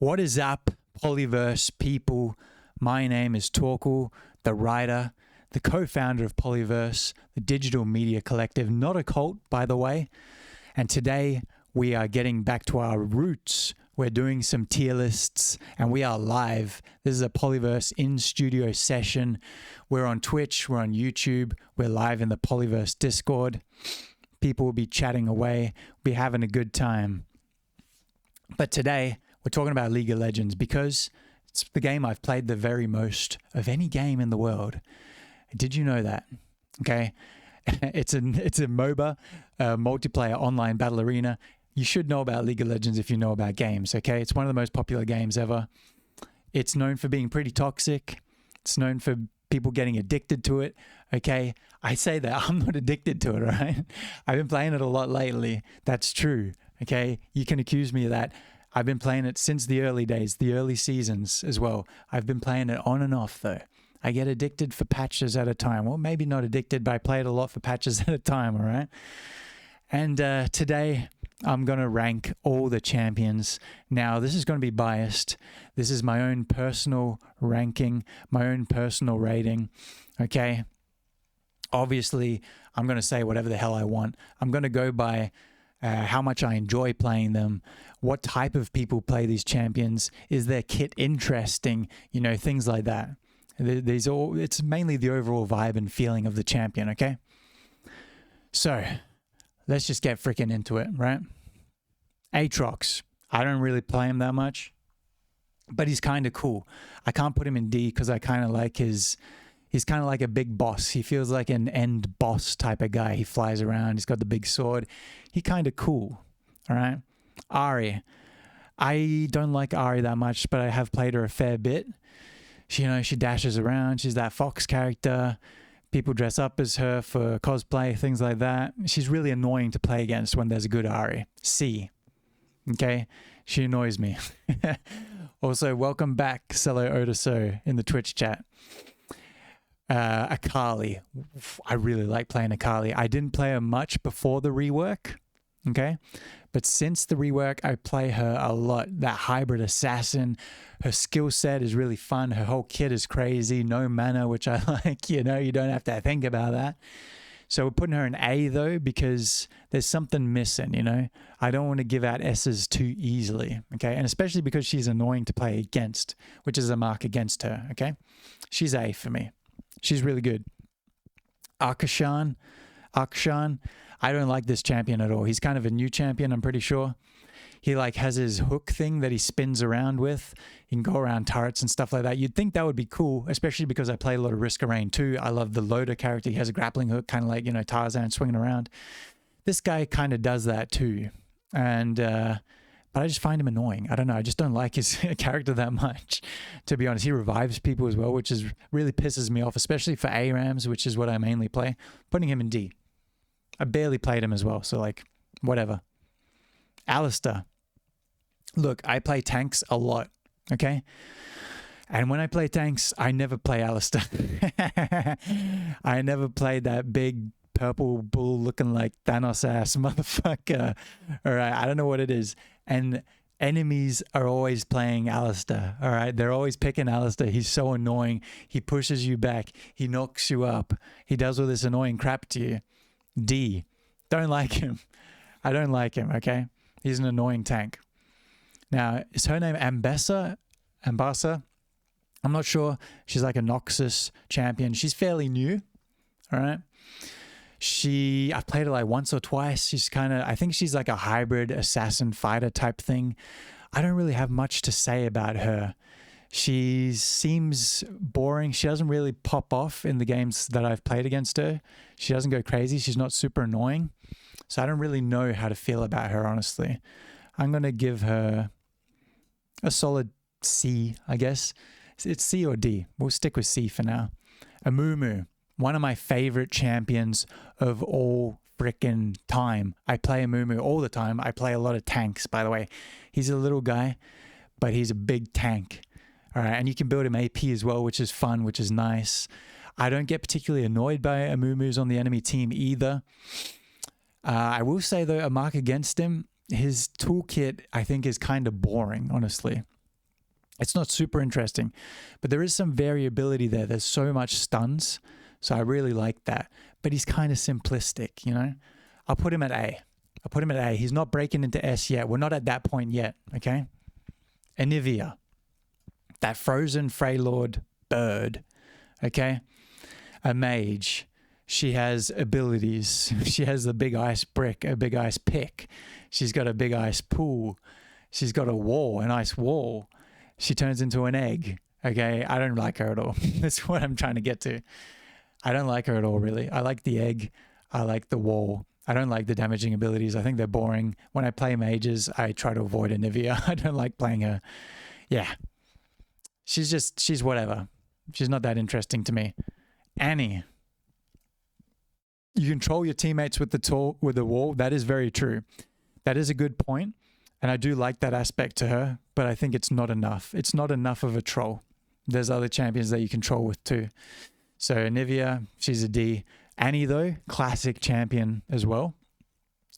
What is up, Pollyverse people? My name is Torkel, the writer, the co-founder of Pollyverse, the digital media collective, not a cult, by the way. And today we are getting back to our roots. We're doing some tier lists and we are live. This is a Pollyverse in-studio session. We're on Twitch, we're on YouTube, we're live in the Pollyverse Discord. People will be chatting away, be having a good time. But today, we're talking about League of Legends because it's the game I've played the very most of any game in the world. Did you know that? Okay. It's a MOBA, multiplayer online battle arena. You should know about League of Legends if you know about games, okay? It's one of the most popular games ever. It's known for being pretty toxic. It's known for people getting addicted to it, okay? I say that, I'm not addicted to it, right? I've been playing it a lot lately. That's true, okay? You can accuse me of that. I've been playing it since the early days, the early seasons as well. I've been playing it on and off though. I get addicted for patches at a time. Well, maybe not addicted, but I play it a lot for patches at a time, all right? And today, I'm going to rank all the champions. Now, this is going to be biased. This is my own personal ranking, my own personal rating, okay? Obviously, I'm going to say whatever the hell I want. I'm going to go by how much I enjoy playing them, what type of people play these champions, is their kit interesting, you know, things like that. It's mainly the overall vibe and feeling of the champion, okay? So, let's just get freaking into it, right? Aatrox. I don't really play him that much, but he's kind of cool. I can't put him in D because I kind of like he's kind of like a big boss. He feels like an end boss type of guy. He flies around. He's got the big sword. He kind of cool, all right? Ahri. I don't like Ahri that much, but I have played her a fair bit. She, you know, she dashes around. She's that fox character. People dress up as her for cosplay, things like that. She's really annoying to play against when there's a good Ahri. C. Okay? She annoys me. Also, welcome back, Cello Odaso, in the Twitch chat. Akali. I really like playing Akali. I didn't play her much before the rework, okay? But since the rework, I play her a lot. That hybrid assassin, her skill set is really fun. Her whole kit is crazy. No mana, which I like. You know, you don't have to think about that. So we're putting her in A, though, because there's something missing, you know? I don't want to give out S's too easily, okay? And especially because she's annoying to play against, which is a mark against her, okay? She's A for me. She's really good. Akshan. I don't like this champion at all. He's kind of a new champion, I'm pretty sure. He like has his hook thing that he spins around with. He can go around turrets and stuff like that. You'd think that would be cool, especially because I play a lot of Risk of Rain too. I love the loader character. He has a grappling hook, kind of like, you know, Tarzan swinging around. This guy kind of does that too. And, but I just find him annoying. I don't know. I just don't like his character that much, to be honest. He revives people as well, which is really pisses me off, especially for ARAMs, which is what I mainly play. Putting him in D. I barely played him as well, so like, whatever. Alistar. Look, I play tanks a lot, okay? And when I play tanks, I never play Alistar. I never played that big purple bull looking like Thanos ass motherfucker. All right, I don't know what it is. And enemies are always playing Alistar, all right? They're always picking Alistar. He's so annoying. He pushes you back. He knocks you up. He does all this annoying crap to you. D. Don't like him. I don't like him, okay? He's an annoying tank. Now, is her name Ambassa? I'm not sure. She's like a Noxus champion. She's fairly new, all right? I've played her like once or twice. She's kind of, I think she's like a hybrid assassin fighter type thing. I don't really have much to say about her. She seems boring. She doesn't really pop off in the games that I've played against her. She doesn't go crazy. She's not super annoying. So I don't really know how to feel about her, honestly. I'm going to give her a solid C, I guess. It's C or D. We'll stick with C for now. Amumu, one of my favorite champions of all frickin' time. I play Amumu all the time. I play a lot of tanks, by the way. He's a little guy, but he's a big tank. All right, and you can build him AP as well, which is fun, which is nice. I don't get particularly annoyed by Amumus on the enemy team either. I will say, though, a mark against him, his toolkit, I think, is kind of boring, honestly. It's not super interesting, but there is some variability there. There's so much stuns. So I really like that. But he's kind of simplistic, you know? I'll put him at A. I'll put him at A. He's not breaking into S yet. We're not at that point yet, okay? Anivia, that frozen Freylord bird, okay? A mage. She has abilities. She has a big ice brick, a big ice pick. She's got a big ice pool. She's got a wall, an ice wall. She turns into an egg, okay? I don't like her at all. That's what I'm trying to get to. I don't like her at all, really. I like the egg. I like the wall. I don't like the damaging abilities. I think they're boring. When I play mages, I try to avoid Anivia. I don't like playing her. Yeah. She's whatever. She's not that interesting to me. Annie. You control your teammates with the wall. That is very true. That is a good point. And I do like that aspect to her, but I think it's not enough. It's not enough of a troll. There's other champions that you control with too. So Anivia, she's a D. Annie, though, classic champion as well.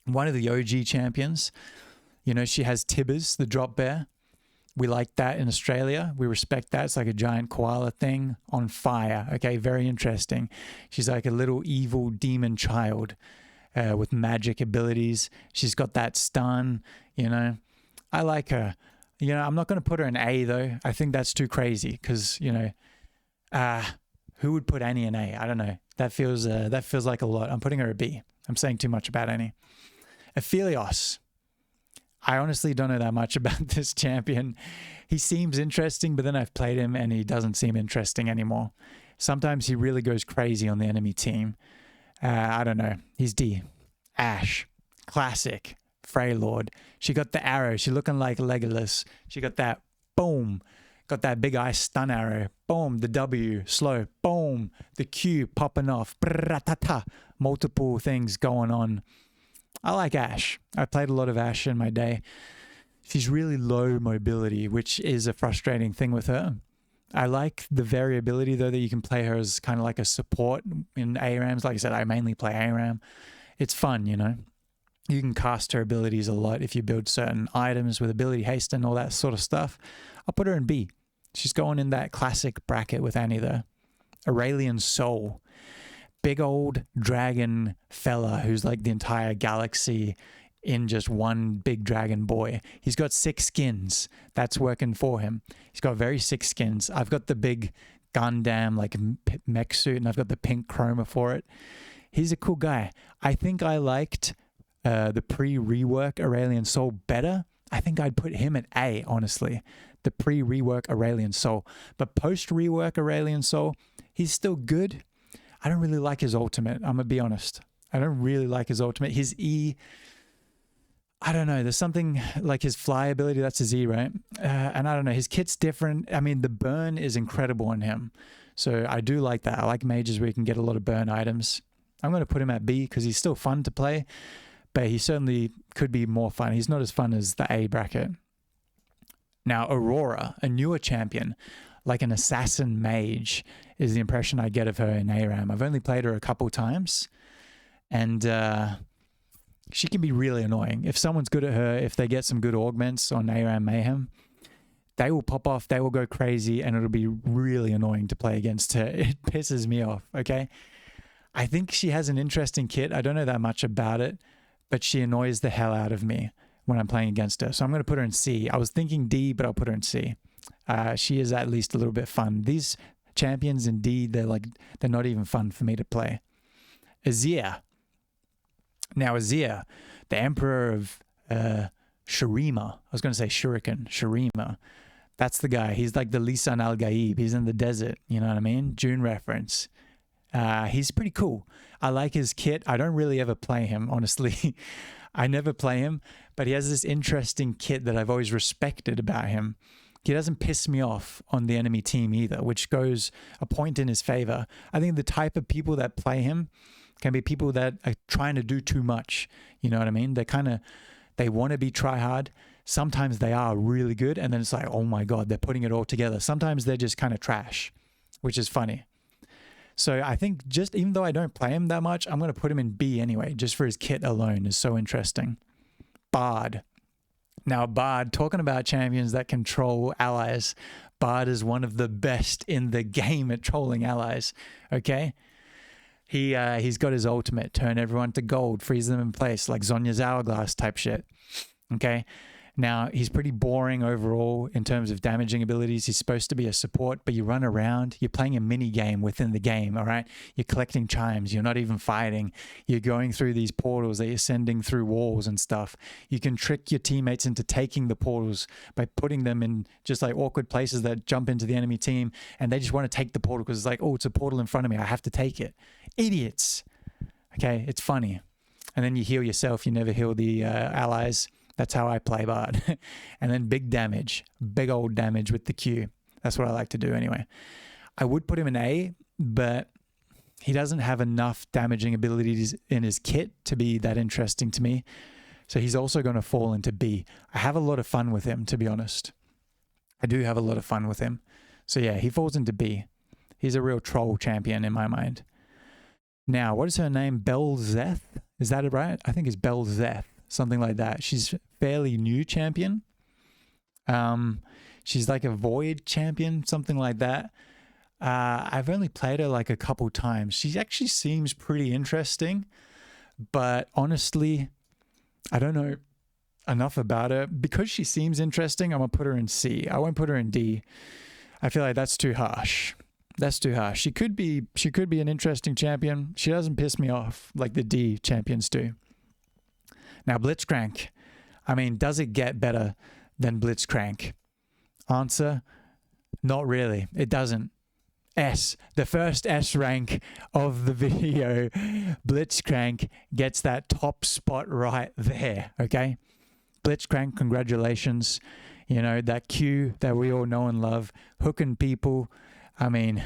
One of the OG champions. You know, she has Tibbers, the drop bear. We like that in Australia. We respect that. It's like a giant koala thing on fire. Okay, very interesting. She's like a little evil demon child with magic abilities. She's got that stun, you know. I like her. You know, I'm not going to put her in A, though. I think that's too crazy because, you know, who would put Annie in A? I don't know. That feels like a lot. I'm putting her a B. I'm saying too much about Annie. Aphelios. I honestly don't know that much about this champion. He seems interesting, but then I've played him and he doesn't seem interesting anymore. Sometimes he really goes crazy on the enemy team. I don't know. He's D. Ash. Classic. Freylord. She got the arrow. She looking like Legolas. She got that boom. Got that big ice stun arrow. Boom. The W. Slow. Boom. The Q popping off. Brrr-ta-ta. Multiple things going on. I like Ash. I played a lot of Ash in my day. She's really low mobility, which is a frustrating thing with her. I like the variability, though, that you can play her as kind of like a support in ARAMs. Like I said, I mainly play ARAM. It's fun, you know. You can cast her abilities a lot if you build certain items with ability haste and all that sort of stuff. I'll put her in B. She's going in that classic bracket with Annie, though. Aurelian Soul. Big old dragon fella who's like the entire galaxy in just one big dragon boy. He's got 6 skins. That's working for him. He's got very 6 skins. I've got the big Gundam like mech suit and I've got the pink chroma for it. He's a cool guy. I think I liked the pre-rework Aurelian Soul better. I think I'd put him at A, honestly. The pre-rework Aurelian Soul. But post-rework Aurelian Soul, he's still good. I don't really like his ultimate. I'm going to be honest. I don't really like his ultimate. His E, I don't know. There's something like his fly ability. That's his E, right? And I don't know. His kit's different. I mean, the burn is incredible on him. So I do like that. I like mages where you can get a lot of burn items. I'm going to put him at B because he's still fun to play. But he certainly could be more fun. He's not as fun as the A bracket. Now, Aurora, a newer champion, like an assassin mage, is the impression I get of her in ARAM. I've only played her a couple times, and she can be really annoying. If someone's good at her, if they get some good augments on ARAM Mayhem, they will pop off, they will go crazy, and it'll be really annoying to play against her. It pisses me off, okay? I think she has an interesting kit. I don't know that much about it, but she annoys the hell out of me when I'm playing against her. So I'm going to put her in C. I was thinking D, but I'll put her in C. She is at least a little bit fun. These champions in D, they're not even fun for me to play. Azir. Now Azir, the emperor of Shurima. I was going to say Shuriken. Shurima. That's the guy. He's like the Lisan al-Gaib. He's in the desert. You know what I mean? June reference. He's pretty cool. I like his kit. I don't really ever play him, honestly. I never play him, but he has this interesting kit that I've always respected about him. He doesn't piss me off on the enemy team either, which goes a point in his favor. I think the type of people that play him can be people that are trying to do too much. You know what I mean? They want to be try hard. Sometimes they are really good, and then it's like, oh my God, they're putting it all together. Sometimes they're just kind of trash, which is funny. So I think just even though I don't play him that much, I'm going to put him in B anyway, just for his kit alone is so interesting. Bard. Now, Bard, talking about champions that control allies, Bard is one of the best in the game at trolling allies, okay? He's got his ultimate, turn everyone to gold, freeze them in place, like Zonya's hourglass type shit, okay? Now, he's pretty boring overall in terms of damaging abilities. He's supposed to be a support, but you run around. You're playing a mini game within the game, all right? You're collecting chimes. You're not even fighting. You're going through these portals that you're sending through walls and stuff. You can trick your teammates into taking the portals by putting them in just like awkward places that jump into the enemy team, and they just want to take the portal because it's like, oh, it's a portal in front of me. I have to take it. Idiots. Okay, it's funny. And then you heal yourself. You never heal the allies. That's how I play Bard. And then big damage, big old damage with the Q. That's what I like to do anyway. I would put him in A, but he doesn't have enough damaging abilities in his kit to be that interesting to me. So he's also going to fall into B. I have a lot of fun with him, to be honest. I do have a lot of fun with him. So yeah, he falls into B. He's a real troll champion in my mind. Now, what is her name? Belzeth? Is that it right? I think it's Belzeth. Something like that. She's fairly new champion. She's like a void champion, something like that. I've only played her like a couple times. She actually seems pretty interesting, but honestly, I don't know enough about her. Because she seems interesting, I'm gonna put her in C. I won't put her in D. I feel like that's too harsh. That's too harsh. She could be an interesting champion. She doesn't piss me off like the D champions do. Now, Blitzcrank. I mean, does it get better than Blitzcrank? Answer, not really. It doesn't. S, the first S rank of the video. Blitzcrank gets that top spot right there, okay? Blitzcrank, congratulations. You know, that Q that we all know and love, hooking people. I mean,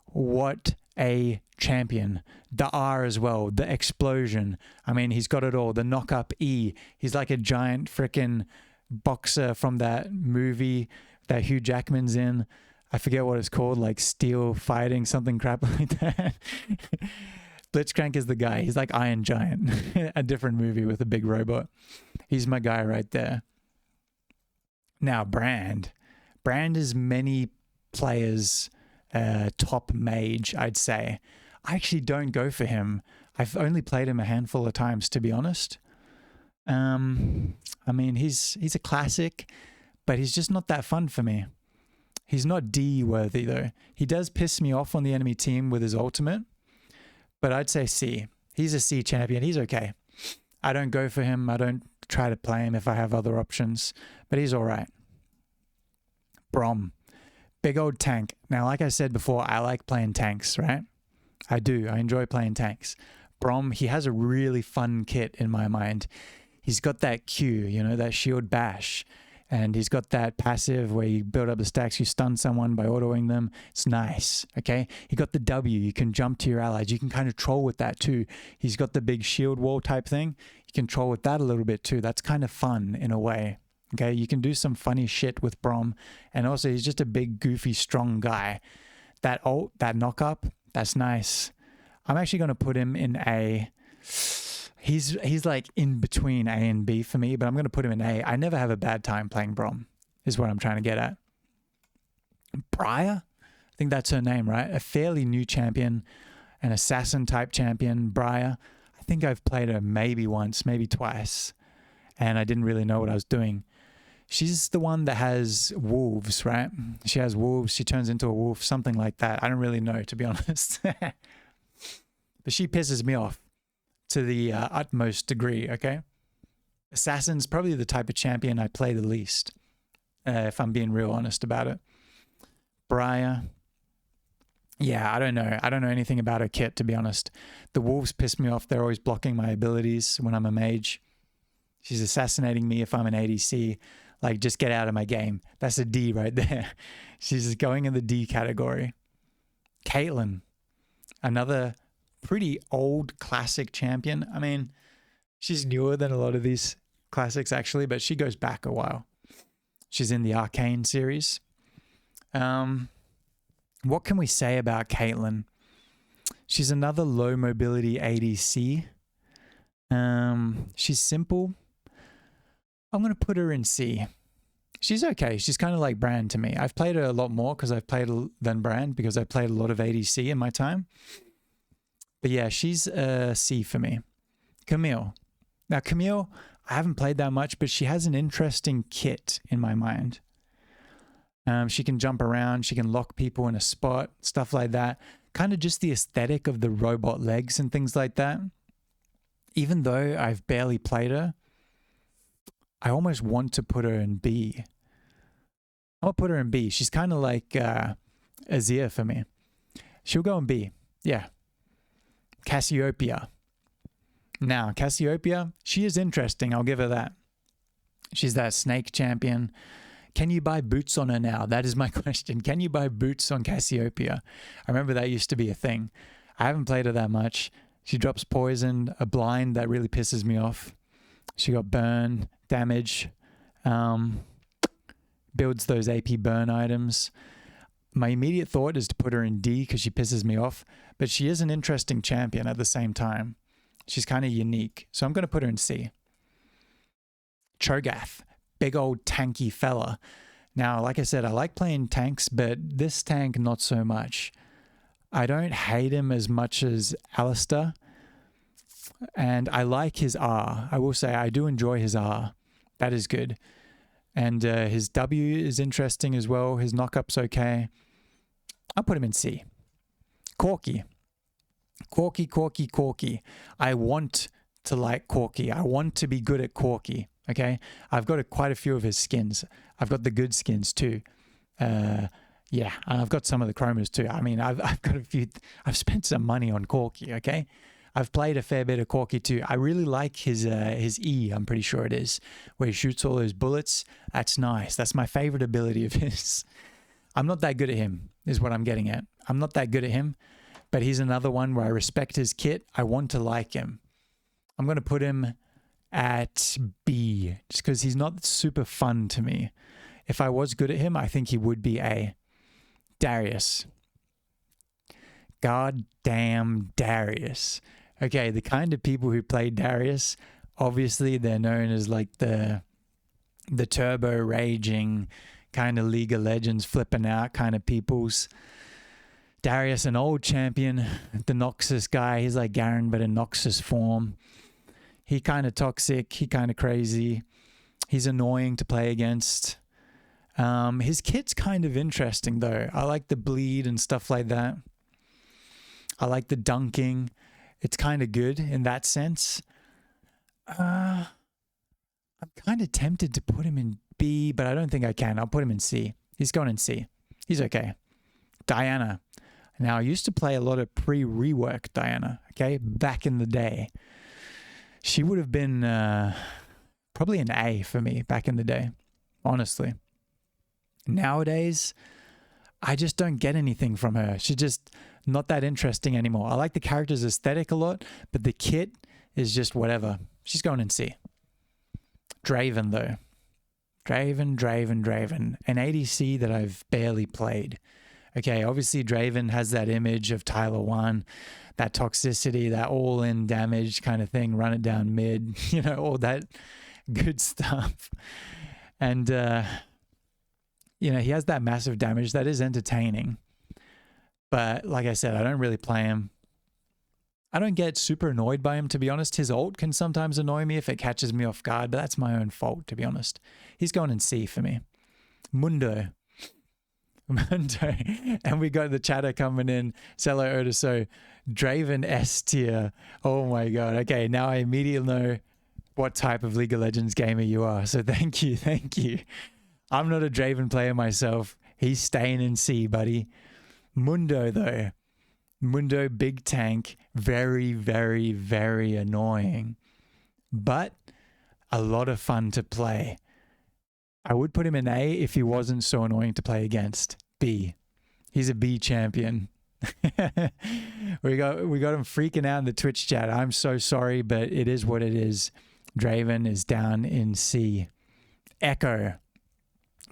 what a champion. The R as well, the explosion. I mean, he's got it all. The knock up E. He's like a giant freaking boxer from that movie that Hugh Jackman's in. I forget what it's called, like Steel Fighting, something crap like that. Blitzcrank is the guy. He's like Iron Giant, a different movie with a big robot. He's my guy right there. Now, Brand. Brand is many players' top mage, I'd say. I actually don't go for him. I've only played him a handful of times, to be honest. I mean, he's a classic, but he's just not that fun for me. He's not D worthy though. He does piss me off on the enemy team with his ultimate, but I'd say C. He's a C champion. He's okay. I don't go for him. I don't try to play him if I have other options, but he's all right. Brom. Big old tank. Now, like I said before, I like playing tanks, right? I do. I enjoy playing tanks. Brom, he has a really fun kit in my mind. He's got that Q, you know, that shield bash. And he's got that passive where you build up the stacks, you stun someone by autoing them. It's nice, okay? He got the W. You can jump to your allies. You can kind of troll with that too. He's got the big shield wall type thing. You can troll with that a little bit too. That's kind of fun in a way. Okay, you can do some funny shit with Brom. And also, he's just a big, goofy, strong guy. That ult, that knock-up, that's nice. I'm actually going to put him in A. He's like in between A and B for me, but I'm going to put him in A. I never have a bad time playing Brom, is what I'm trying to get at. Briar? I think that's her name, right? A fairly new champion, an assassin-type champion, Briar. I think I've played her maybe once, maybe twice, and I didn't really know what I was doing. She's the one that has wolves, right? She has wolves. She turns into a wolf, something like that. I don't really know, to be honest. But she pisses me off to the utmost degree, okay? Assassin's probably the type of champion I play the least, if I'm being real honest about it. Briar. Yeah, I don't know. I don't know anything about her kit, to be honest. The wolves piss me off. They're always blocking my abilities when I'm a mage. She's assassinating me if I'm an ADC. Like, just get out of my game. That's a D right there. She's just going in the D category. Caitlyn, another pretty old classic champion. I mean, she's newer than a lot of these classics actually, but she goes back a while. She's in the Arcane series. What can we say about Caitlyn? She's another low mobility ADC. She's simple. I'm going to put her in C. She's okay. She's kind of like Brand to me. I've played her a lot more because I've played than Brand because I played a lot of ADC in my time. But yeah, she's a C for me. Camille. Now, Camille, I haven't played that much, but she has an interesting kit in my mind. She can jump around. She can lock people in a spot, stuff like that. Kind of just the aesthetic of the robot legs and things like that. Even though I've barely played her, I almost want to put her in B. I'll put her in B. She's kind of like Azir for me. She'll go in B. Yeah. Cassiopeia. Now, Cassiopeia, she is interesting. I'll give her that. She's that snake champion. Can you buy boots on her now? That is my question. Can you buy boots on Cassiopeia? I remember that used to be a thing. I haven't played her that much. She drops poison, a blind that really pisses me off. She got burn, damage, builds those AP burn items. My immediate thought is to put her in D because she pisses me off, but she is an interesting champion at the same time. She's kind of unique, so I'm going to put her in C. Cho'Gath, big old tanky fella. Now, like I said, I like playing tanks, but this tank, not so much. I don't hate him as much as Alistair, and I like his R. I will say I do enjoy his R. That is good. And his W is interesting as well. His knockup's okay. I'll put him in C. Corki. Corki. I want to like Corki. I want to be good at Corki. Okay, I've got quite a few of his skins. I've got the good skins too. Yeah, and I've got some of the chromas too. I mean, I've got a few. I've spent some money on Corki. Okay, I've played a fair bit of Corki too. I really like his E. I'm pretty sure it is where he shoots all those bullets. That's nice. That's my favorite ability of his. I'm not that good at him, is what I'm getting at. I'm not that good at him. But he's another one where I respect his kit. I want to like him. I'm going to put him at B just because he's not super fun to me. If I was good at him, I think he would be A. Darius. God damn Darius. Okay, the kind of people who play Darius, obviously they're known as like the turbo raging kind of League of Legends flipping out kind of peoples. Darius, an old champion, the Noxus guy. He's like Garen, but in Noxus form. He kind of toxic. He kind of crazy. He's annoying to play against. His kit's kind of interesting, though. I like the bleed and stuff like that. I like the dunking. It's kind of good in that sense. I'm kind of tempted to put him in B, but I don't think I can. I'll put him in C. He's going in C. He's okay. Diana. Now, I used to play a lot of pre-rework Diana, okay, back in the day. She would have been probably an A for me back in the day, honestly. Nowadays, I just don't get anything from her. She's just not that interesting anymore. I like the character's aesthetic a lot, but the kit is just whatever. She's going in C. Draven, though. Draven. An ADC that I've barely played. Okay, obviously Draven has that image of Tyler 1, that toxicity, that all-in damage kind of thing, run it down mid, you know, all that good stuff. And, you know, he has that massive damage that is entertaining. But like I said, I don't really play him. I don't get super annoyed by him, to be honest. His ult can sometimes annoy me if it catches me off guard, but that's my own fault, to be honest. He's going in C for me. Mundo. And we got the chatter coming in. Cello Otiso, Draven S tier. Oh my god. Okay, now I immediately know what type of League of Legends gamer you are. So thank you. I'm not a Draven player myself. He's staying in C, buddy. Mundo though. Mundo, big tank. Very, very, very annoying. But a lot of fun to play. I would put him in A if he wasn't so annoying to play against. B. He's a B champion. we got him freaking out in the Twitch chat. I'm so sorry, but it is what it is. Draven is down in C. Echo.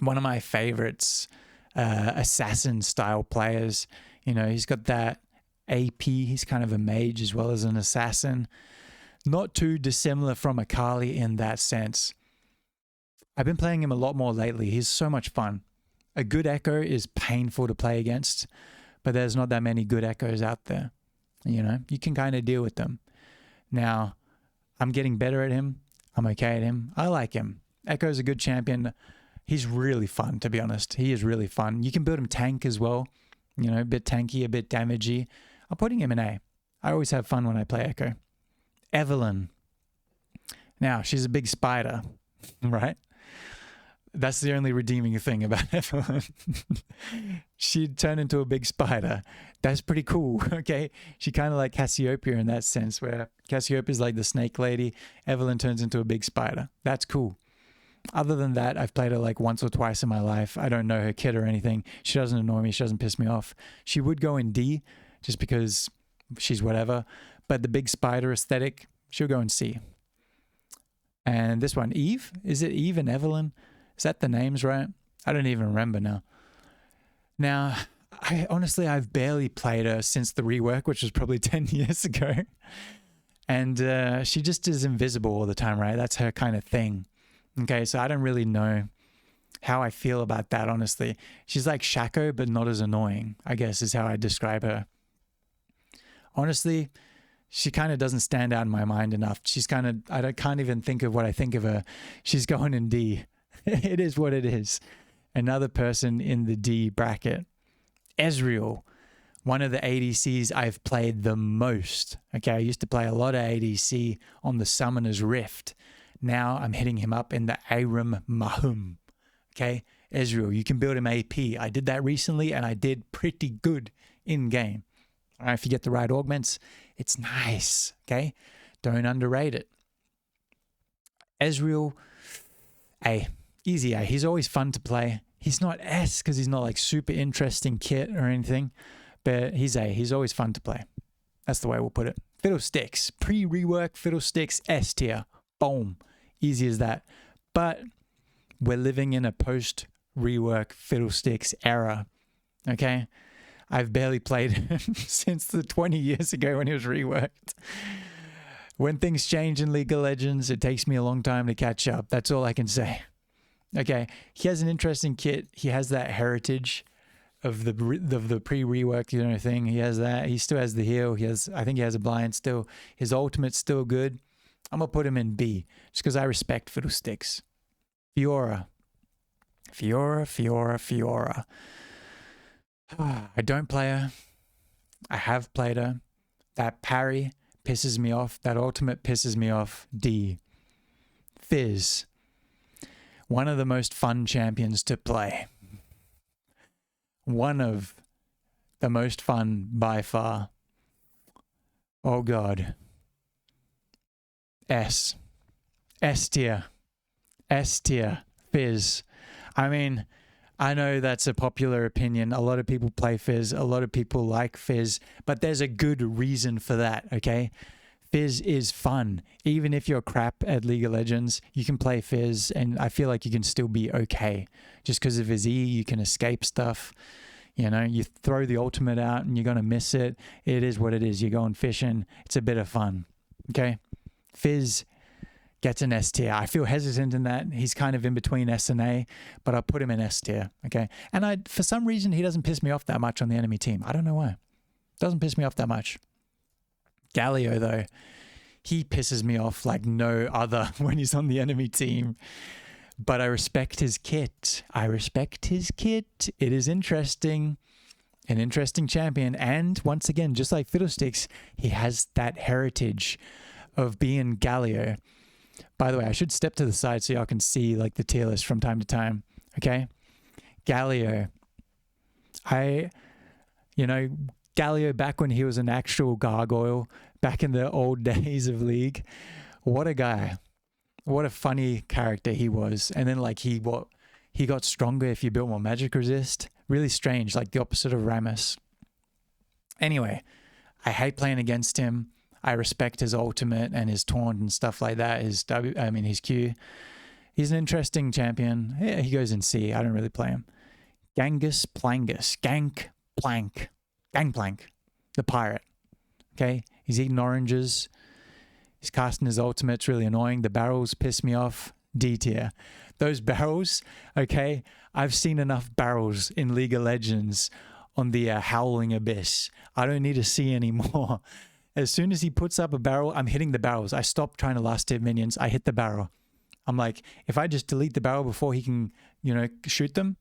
One of my favorites. Assassin style players. You know, he's got that AP. He's kind of a mage as well as an assassin. Not too dissimilar from Akali in that sense. I've been playing him a lot more lately. He's so much fun. A good Echo is painful to play against, but there's not that many good Echoes out there. You know, you can kind of deal with them. Now, I'm getting better at him. I'm okay at him. I like him. Echo's a good champion. He's really fun, to be honest. He is really fun. You can build him tank as well. You know, a bit tanky, a bit damagey. I'm putting him in A. I always have fun when I play Echo. Evelyn. Now, she's a big spider, right? That's the only redeeming thing about Evelyn. She'd turn into a big spider. That's pretty cool, okay? She kind of like Cassiopeia in that sense, where Cassiopeia is like the snake lady. Evelyn turns into a big spider. That's cool. Other than that, I've played her like once or twice in my life. I don't know her kit or anything. She doesn't annoy me. She doesn't piss me off. She would go in D just because she's whatever. But the big spider aesthetic, she'll go in C. And this one, Eve? Is it Eve and Evelyn? Is that the names right? I don't even remember now. Now, I've barely played her since the rework, which was probably 10 years ago. And she just is invisible all the time, right? That's her kind of thing. Okay, so I don't really know how I feel about that, honestly. She's like Shaco, but not as annoying, I guess is how I describe her. Honestly, she kind of doesn't stand out in my mind enough. She's kind of, can't even think of what I think of her. She's going in D. It is what it is. Another person in the D bracket. Ezreal, one of the ADCs I've played the most. Okay, I used to play a lot of ADC on the Summoner's Rift. Now I'm hitting him up in the Aram Mahum. Okay, Ezreal, you can build him AP. I did that recently and I did pretty good in game. All right, if you get the right augments, it's nice. Okay, don't underrate it. Ezreal, A. Easy A. He's always fun to play. He's not S because he's not like super interesting kit or anything, but he's A. He's always fun to play. That's the way we'll put it. Fiddlesticks. Pre-rework Fiddlesticks S tier. Boom. Easy as that. But we're living in a post-rework Fiddlesticks era. Okay? I've barely played him since the 20 years ago when he was reworked. When things change in League of Legends, it takes me a long time to catch up. That's all I can say. Okay, he has an interesting kit. He has that heritage of the pre-rework, thing. He has that. He still has the heal. I think he has a blind still. His ultimate's still good. I'm gonna put him in B just because I respect Fiddlesticks. Fiora. I don't play her. I have played her. That parry pisses me off. That ultimate pisses me off. D. Fizz. One of the most fun champions to play. One of the most fun by far. Oh God. S. S tier. S tier. Fizz. I mean, I know that's a popular opinion. A lot of people play Fizz. A lot of people like Fizz. But there's a good reason for that, okay? Fizz is fun. Even if you're crap at League of Legends, you can play Fizz and I feel like you can still be okay. Just because of his E, you can escape stuff. You throw the ultimate out and you're going to miss it. It is what it is. You're going fishing. It's a bit of fun. Okay? Fizz gets an S tier. I feel hesitant in that. He's kind of in between S and A, but I'll put him in S tier. Okay? And for some reason, he doesn't piss me off that much on the enemy team. I don't know why. Doesn't piss me off that much. Galio, though, he pisses me off like no other when he's on the enemy team. But I respect his kit. It is interesting. An interesting champion. And once again, just like Fiddlesticks, he has that heritage of being Galio. By the way, I should step to the side so y'all can see like the tier list from time to time. Okay? Galio. Galio back when he was an actual gargoyle, back in the old days of League. What a guy. What a funny character he was. And then he got stronger if you built more magic resist. Really strange, like the opposite of Rammus. Anyway, I hate playing against him. I respect his ultimate and his taunt and stuff like that. His Q. He's an interesting champion. Yeah, he goes in C. I don't really play him. Gangplank. Gangplank, the pirate. Okay, he's eating oranges. He's casting his ultimate. It's really annoying. The barrels piss me off. D tier. Those barrels, okay? I've seen enough barrels in League of Legends on the Howling Abyss. I don't need to see any more. As soon as he puts up a barrel, I'm hitting the barrels. I stop trying to last hit minions. I hit the barrel. I'm like, if I just delete the barrel before he can, you know, shoot them,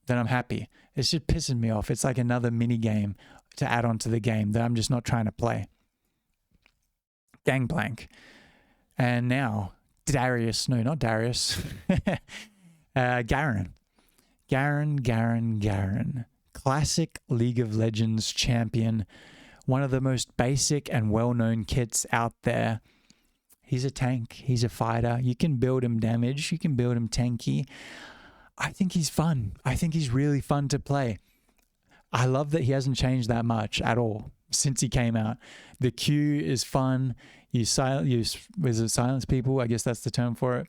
then I'm happy. It's just pissing me off. It's like another mini game to add on to the game that I'm just not trying to play. Gangplank. And now, Darius. No, not Darius. Garen. Garen. Classic League of Legends champion. One of the most basic and well-known kits out there. He's a tank. He's a fighter. You can build him damage. You can build him tanky. I think he's fun. I think he's really fun to play. I love that he hasn't changed that much at all since he came out. The Q is fun. You silence people. I guess that's the term for it.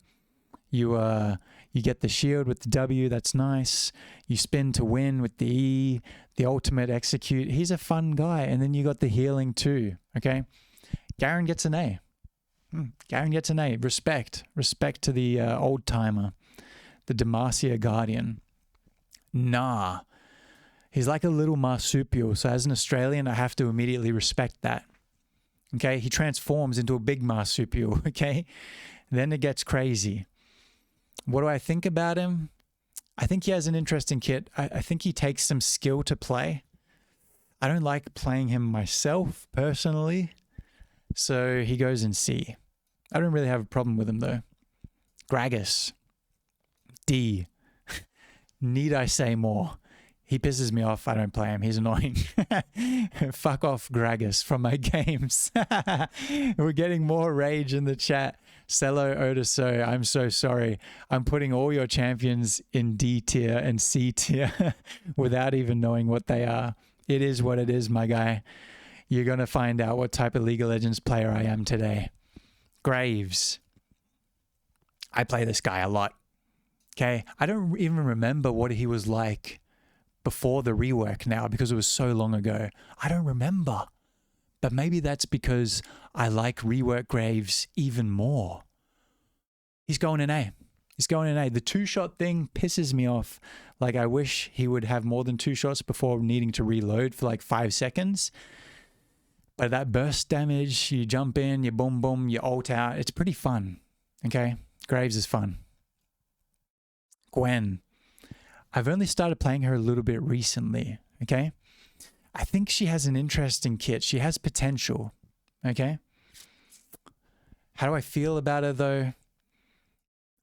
You get the shield with the W. That's nice. You spin to win with the E. The ultimate execute. He's a fun guy. And then you got the healing too. Okay. Garen gets an A. Garen gets an A. Respect to the old timer. The Demacia Guardian. Nah. He's like a little marsupial. So as an Australian, I have to immediately respect that. Okay. He transforms into a big marsupial. Okay. Then it gets crazy. What do I think about him? I think he has an interesting kit. I think he takes some skill to play. I don't like playing him myself personally. So he goes in C. I don't really have a problem with him though. Gragas. D. Need I say more? He pisses me off. I don't play him. He's annoying. Fuck off, Gragas, from my games. We're getting more rage in the chat. Cello Otiso, I'm so sorry. I'm putting all your champions in D tier and C tier without even knowing what they are. It is what it is, my guy. You're going to find out what type of League of Legends player I am today. Graves. I play this guy a lot. Okay? I don't even remember what he was like before the rework now because it was so long ago. I don't remember. But maybe that's because I like rework Graves even more. He's going in A. He's going in A. The two-shot thing pisses me off. Like, I wish he would have more than 2 shots before needing to reload for like 5 seconds. But that burst damage, you jump in, you boom, boom, you ult out. It's pretty fun. Okay? Graves is fun. Gwen. I've only started playing her a little bit recently. Okay? I think she has an interesting kit. She has potential. Okay? How do I feel about her though?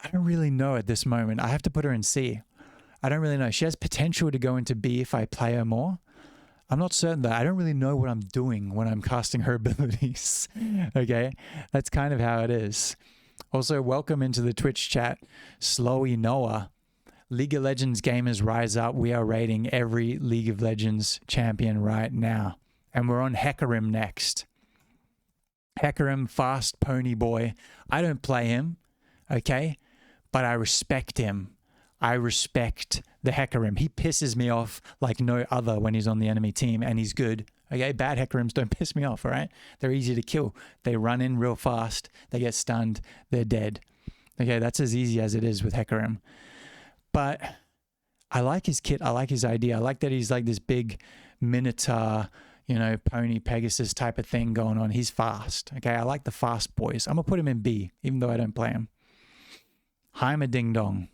I don't really know at this moment. I have to put her in C. I don't really know. She has potential to go into B if I play her more. I'm not certain though. I don't really know what I'm doing when I'm casting her abilities. Okay? That's kind of how it is. Also, welcome into the Twitch chat, Slowy Noah. League of Legends gamers rise up. We are rating every League of Legends champion right now. And we're on Hecarim next. Hecarim, fast pony boy. I don't play him, okay? But I respect him. I respect the Hecarim. He pisses me off like no other when he's on the enemy team, and he's good. Okay, bad Hecarims don't piss me off, all right? They're easy to kill. They run in real fast. They get stunned. They're dead. Okay, that's as easy as it is with Hecarim. But I like his kit. I like his idea. I like that he's like this big Minotaur, you know, pony Pegasus type of thing going on. He's fast. Okay, I like the fast boys. I'm going to put him in B, even though I don't play him. Heimer Ding Dong.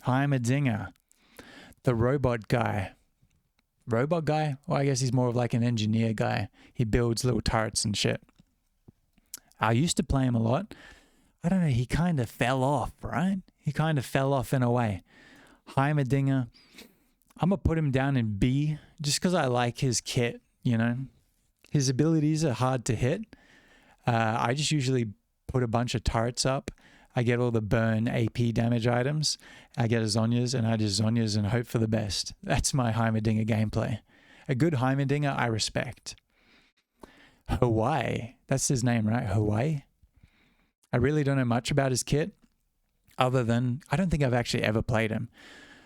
Heimerdinger. The robot guy. Robot guy? Well, I guess he's more of like an engineer guy. He builds little turrets and shit. I used to play him a lot. I don't know. He kind of fell off, right? He kind of fell off in a way. Heimerdinger. I'm going to put him down in B just because I like his kit, you know. His abilities are hard to hit. I just usually put a bunch of turrets up. I get all the burn AP damage items. I get a Zhonya's and I just Zhonya's and hope for the best. That's my Heimerdinger gameplay. A good Heimerdinger I respect. Hawaii. That's his name, right? Hawaii? I really don't know much about his kit. Other than, I don't think I've actually ever played him.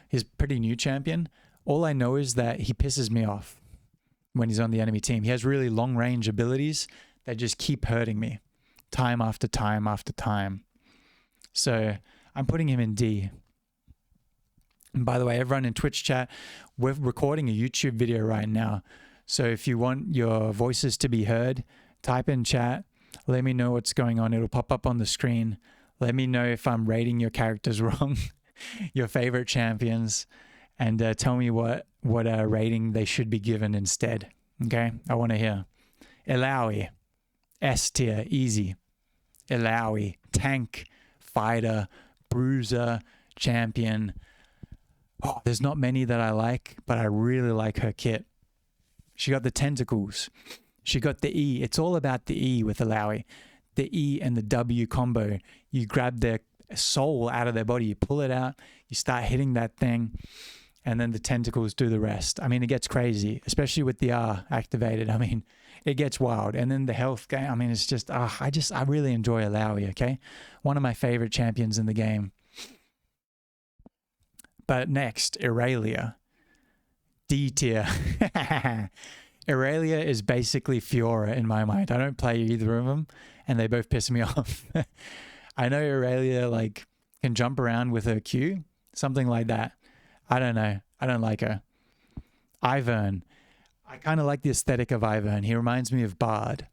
He's a pretty new champion. All I know is that he pisses me off when he's on the enemy team. He has really long range abilities that just keep hurting me time after time after time. So I'm putting him in D. And by the way, everyone in Twitch chat, we're recording a YouTube video right now. So if you want your voices to be heard, type in chat. Let me know what's going on. It'll pop up on the screen. Let me know if I'm rating your characters wrong, your favorite champions, and tell me what rating they should be given instead. Okay? I want to hear. Illaoi, S tier, easy. Illaoi, tank, fighter, bruiser, champion. Oh, there's not many that I like, but I really like her kit. She got the tentacles. She got the E. It's all about the E with Illaoi. The E and the W combo. You grab their soul out of their body. You pull it out. You start hitting that thing. And then the tentacles do the rest. I mean, it gets crazy, especially with the R activated. I mean, it gets wild. And then the health game. I mean, it's just, I really enjoy Illaoi, okay? One of my favorite champions in the game. But next, Irelia. D tier. Irelia is basically Fiora in my mind. I don't play either of them, and they both piss me off. I know Irelia like can jump around with her Q, something like that. I don't know. I don't like her. Ivern. I kind of like the aesthetic of Ivern. He reminds me of Bard,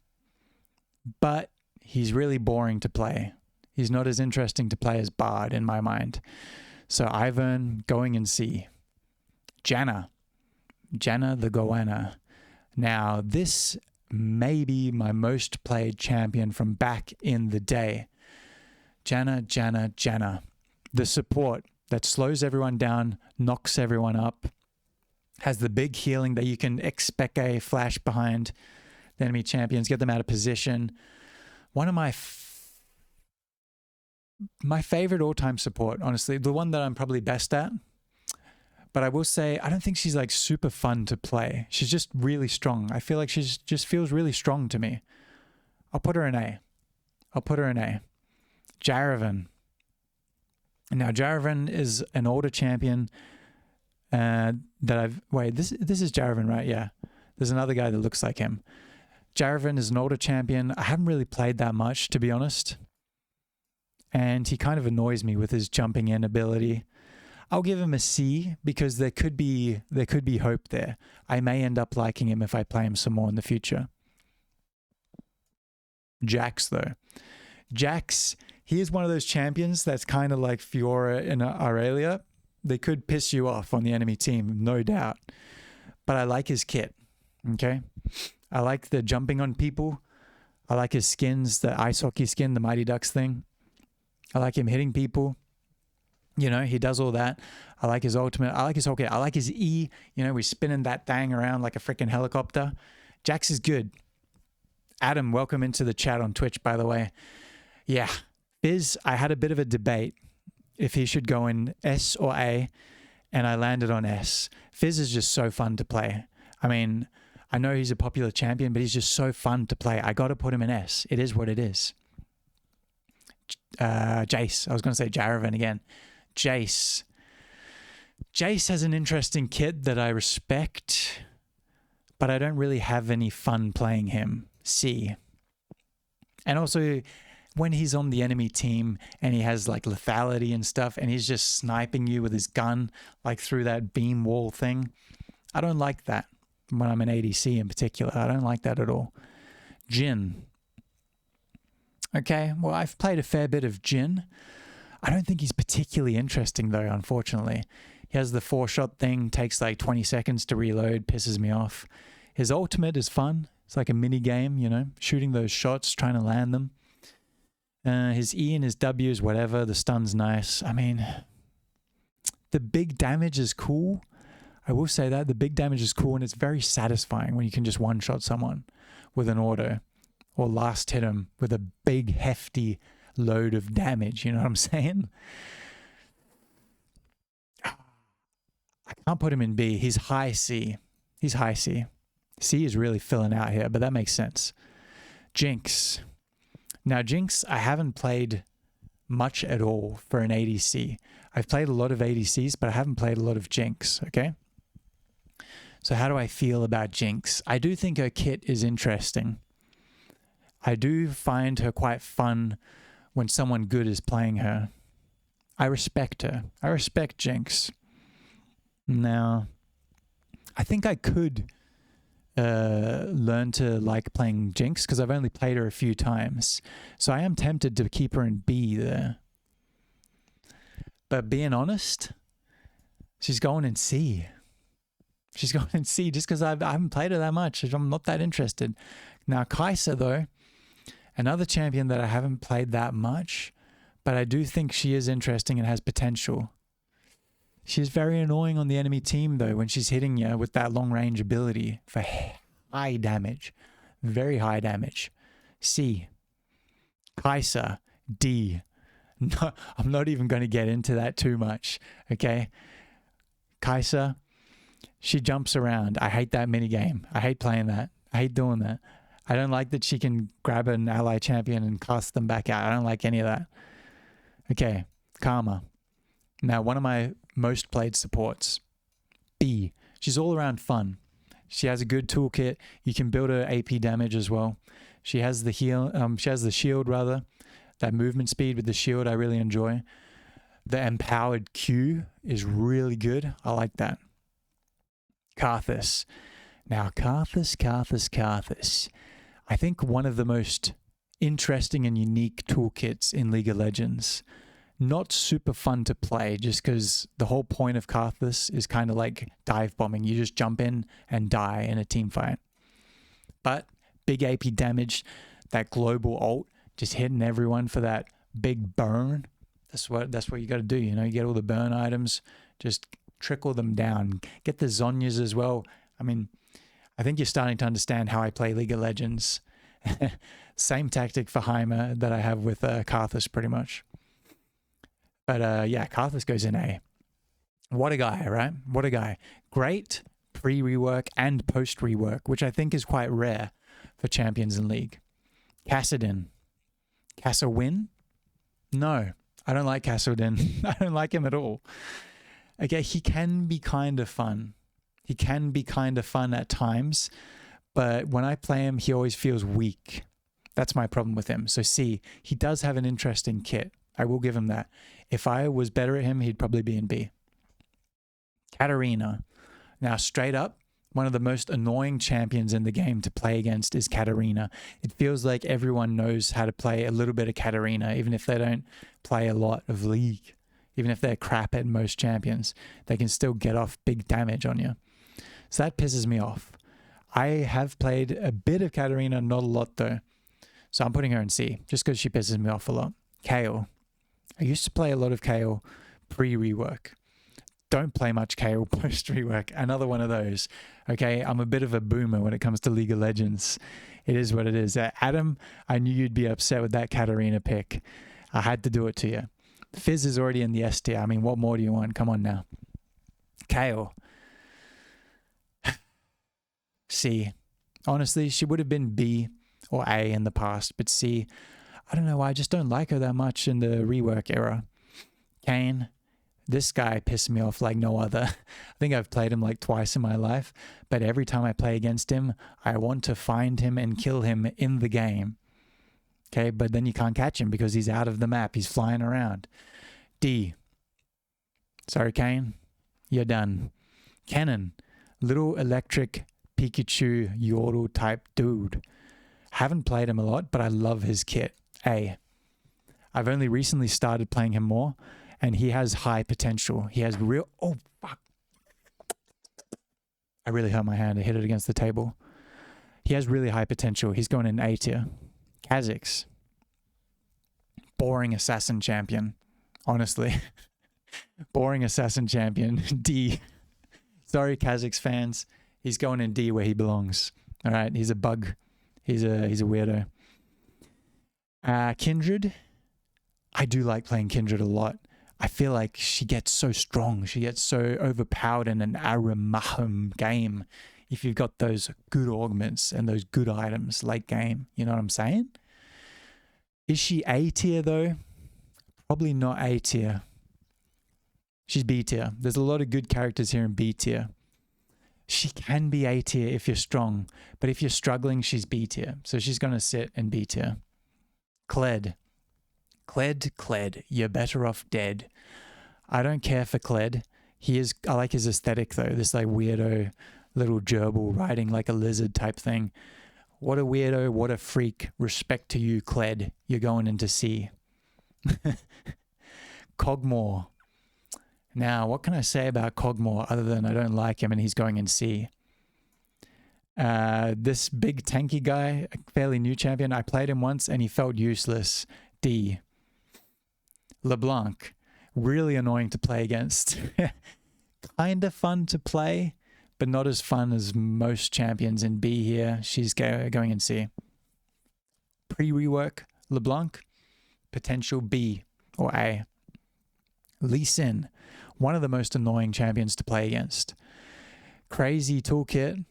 but he's really boring to play. He's not as interesting to play as Bard in my mind. So Ivern going in C. Janna the Goanna. Now, this may be my most played champion from back in the day. Janna. The support that slows everyone down, knocks everyone up, has the big healing that you can expect a flash behind the enemy champions, get them out of position. One of my favorite all-time support, honestly, the one that I'm probably best at. But I will say, I don't think she's like super fun to play. She's just really strong. I feel like she just feels really strong to me. I'll put her in A. Jaravan. Now, Jaravan is an older champion that I've... Wait, this is Jaravan, right? Yeah. There's another guy that looks like him. Jaravan is an older champion. I haven't really played that much, to be honest. And he kind of annoys me with his jumping in ability. I'll give him a C because there could be hope there. I may end up liking him if I play him some more in the future. Jax, though. Jax, he is one of those champions that's kind of like Fiora and Irelia. They could piss you off on the enemy team, no doubt. But I like his kit, okay? I like the jumping on people. I like his skins, the ice hockey skin, the Mighty Ducks thing. I like him hitting people. You know, he does all that. I like his ultimate. I like his whole kit. I like his E. You know, we're spinning that thing around like a freaking helicopter. Jax is good. Adam, welcome into the chat on Twitch, by the way. Yeah. Fizz, I had a bit of a debate if he should go in S or A, and I landed on S. Fizz is just so fun to play. I mean, I know he's a popular champion, but he's just so fun to play. I got to put him in S. It is what it is. Jace. I was going to say Jaravan again. Jace. Jace has an interesting kit that I respect, but I don't really have any fun playing him. C. And also, when he's on the enemy team and he has like lethality and stuff and he's just sniping you with his gun like through that beam wall thing, I don't like that when I'm an ADC in particular. I don't like that at all. Jhin. Okay, well, I've played a fair bit of Jhin. I don't think he's particularly interesting, though, unfortunately. He has the 4-shot thing, takes like 20 seconds to reload, pisses me off. His ultimate is fun. It's like a mini game, you know, shooting those shots, trying to land them. His E and his W is whatever. The stun's nice. I mean, the big damage is cool. I will say that. The big damage is cool, and it's very satisfying when you can just one-shot someone with an auto or last hit him with a big, hefty load of damage. You know what I'm saying? I can't put him in B. He's high C. He's high C. C is really filling out here, but that makes sense. Jinx. Now, Jinx, I haven't played much at all for an ADC. I've played a lot of ADCs, but I haven't played a lot of Jinx, okay? So how do I feel about Jinx? I do think her kit is interesting. I do find her quite fun when someone good is playing her. I respect her. I respect Jinx. Now, I think I could learn to like playing Jinx because I've only played her a few times. So I am tempted to keep her in B there. But being honest, she's going in C. She's going in C just because I haven't played her that much. I'm not that interested. Now, Kai'Sa, though, another champion that I haven't played that much, but I do think she is interesting and has potential. She's very annoying on the enemy team, though, when she's hitting you with that long-range ability for high damage. Very high damage. C. Kai'Sa. D. No, I'm not even going to get into that too much, okay? Kai'Sa, she jumps around. I hate that minigame. I hate playing that. I hate doing that. I don't like that she can grab an ally champion and cast them back out. I don't like any of that. Okay, Karma. Now, one of my most played supports. B. She's all around fun. She has a good toolkit. You can build her AP damage as well. She has the shield rather. That movement speed with the shield I really enjoy. The empowered Q is really good. I like that. Karthus. Now, Karthus. I think one of the most interesting and unique toolkits in League of Legends. Not super fun to play just because the whole point of Karthus is kind of like dive bombing. You just jump in and die in a team fight. But big AP damage, that global ult, just hitting everyone for that big burn. That's what you got to do. You know, you get all the burn items, just trickle them down. Get the Zhonyas as well. I mean, I think you're starting to understand how I play League of Legends. Same tactic for Heimer that I have with Karthus pretty much. But yeah, Karthus goes in A. What a guy, right? What a guy. Great pre-rework and post-rework, which I think is quite rare for champions in League. Kassadin. Kassadin? No, I don't like Kassadin. I don't like him at all. Okay, he can be kind of fun. He can be kind of fun at times, but when I play him, he always feels weak. That's my problem with him. So C, he does have an interesting kit. I will give him that. If I was better at him, he'd probably be in B. Katarina. Now, straight up, one of the most annoying champions in the game to play against is Katarina. It feels like everyone knows how to play a little bit of Katarina, even if they don't play a lot of League. Even if they're crap at most champions, they can still get off big damage on you. So that pisses me off. I have played a bit of Katarina, not a lot though. So I'm putting her in C, just because she pisses me off a lot. Kayle. I used to play a lot of Kayle pre-rework. Don't play much Kayle post-rework. Another one of those. Okay, I'm a bit of a boomer when it comes to League of Legends. It is what it is. Adam, I knew you'd be upset with that Katarina pick. I had to do it to you. Fizz is already in the S tier. I mean, what more do you want? Come on now. Kayle. C. Honestly, she would have been B or A in the past, but C, I don't know why. I just don't like her that much in the rework era. Kayn. This guy pissed me off like no other. I think I've played him like twice in my life, but every time I play against him, I want to find him and kill him in the game. Okay, but then you can't catch him because he's out of the map. He's flying around. D. Sorry, Kayn. You're done. Kennen. Little electric Pikachu Yordle type dude. Haven't played him a lot, but I love his kit. A. I've only recently started playing him more, and he has high potential. He has real... Oh, fuck. I really hurt my hand. I hit it against the table. He has really high potential. He's going in A tier. Kha'Zix. Boring assassin champion. Honestly. Boring assassin champion. D. Sorry, Kha'Zix fans. He's going in D where he belongs. All right, he's a bug. He's a weirdo. Kindred. I do like playing Kindred a lot. I feel like she gets so strong. She gets so overpowered in an Aramahum game. If you've got those good augments and those good items late game, you know what I'm saying? Is she A tier though? Probably not A tier. She's B tier. There's a lot of good characters here in B tier. She can be A tier if you're strong, but if you're struggling, she's B tier. So she's going to sit in B tier. Kled. Kled, you're better off dead. I don't care for Kled. I like his aesthetic though, this like weirdo little gerbil riding like a lizard type thing. What a weirdo, what a freak. Respect to you, Kled. You're going into C. Cogmore. Now, what can I say about Cogmore other than I don't like him and he's going in C? This big tanky guy, a fairly new champion, I played him once and he felt useless. D. LeBlanc. Really annoying to play against. Kind of fun to play, but not as fun as most champions in B here. She's going in C. Pre-rework, LeBlanc. Potential B or A. Lee Sin. One of the most annoying champions to play against. Crazy toolkit.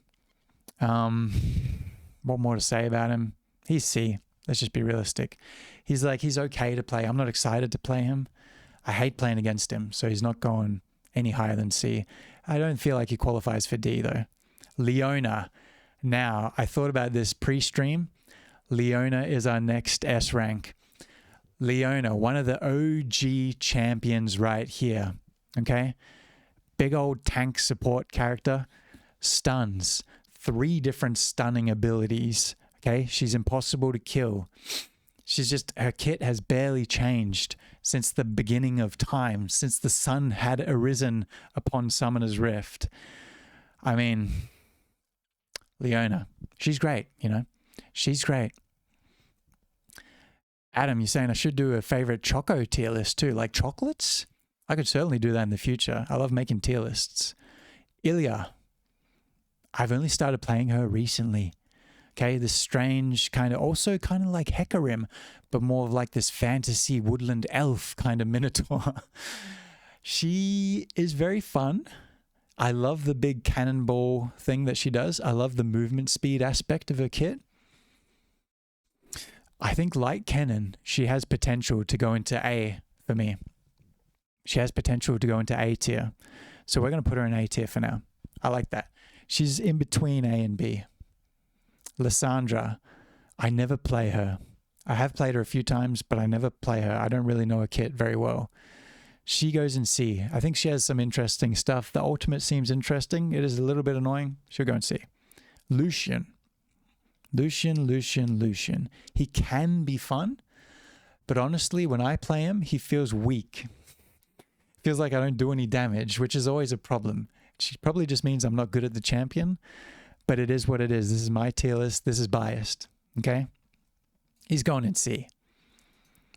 What more to say about him? He's C. Let's just be realistic. He's okay to play. I'm not excited to play him. I hate playing against him, so he's not going any higher than C. I don't feel like he qualifies for D though. Leona. Now, I thought about this pre-stream. Leona is our next S rank. Leona, one of the OG champions right here. Okay? Big old tank support character. Stuns. 3 different stunning abilities. Okay? She's impossible to kill. Her kit has barely changed since the beginning of time, since the sun had arisen upon Summoner's Rift. I mean, Leona, she's great, you know? She's great. Adam, you're saying I should do a favorite Choco tier list too, like chocolates? I could certainly do that in the future. I love making tier lists. Ilya, I've only started playing her recently. Okay, this strange kind of like Hecarim, but more of like this fantasy woodland elf kind of minotaur. She is very fun. I love the big cannonball thing that she does. I love the movement speed aspect of her kit. I think like Kennen, she has potential to go into A for me. She has potential to go into A tier. So we're going to put her in A tier for now. I like that. She's in between A and B. Lysandra, I never play her. I have played her a few times, but I never play her. I don't really know her kit very well. She goes in C. I think she has some interesting stuff. The ultimate seems interesting. It is a little bit annoying. She'll go in C. Lucian. He can be fun, but honestly, when I play him, he feels weak. Feels like I don't do any damage, which is always a problem. She probably just means I'm not good at the champion. But it is what it is. This is my tier list. This is biased. Okay? He's going in C.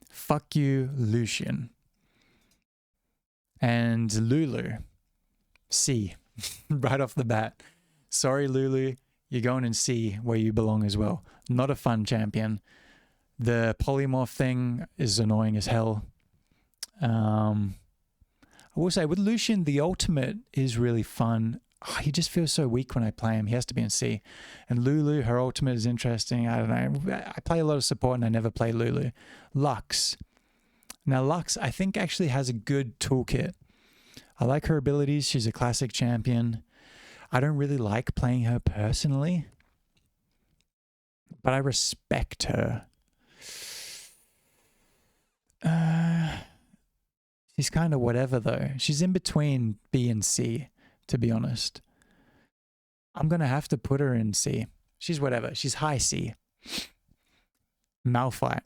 Fuck you, Lucian. And Lulu. C. Right off the bat. Sorry, Lulu. You're going in C where you belong as well. Not a fun champion. The polymorph thing is annoying as hell. I will say with Lucian, the ultimate is really fun. Oh, he just feels so weak when I play him. He has to be in C. And Lulu, her ultimate is interesting. I don't know. I play a lot of support and I never play Lulu. Lux. Now, Lux, I think, actually has a good toolkit. I like her abilities. She's a classic champion. I don't really like playing her personally, but I respect her. She's kind of whatever, though. She's in between B and C. To be honest, I'm going to have to put her in C. She's whatever. She's high C. Malphite,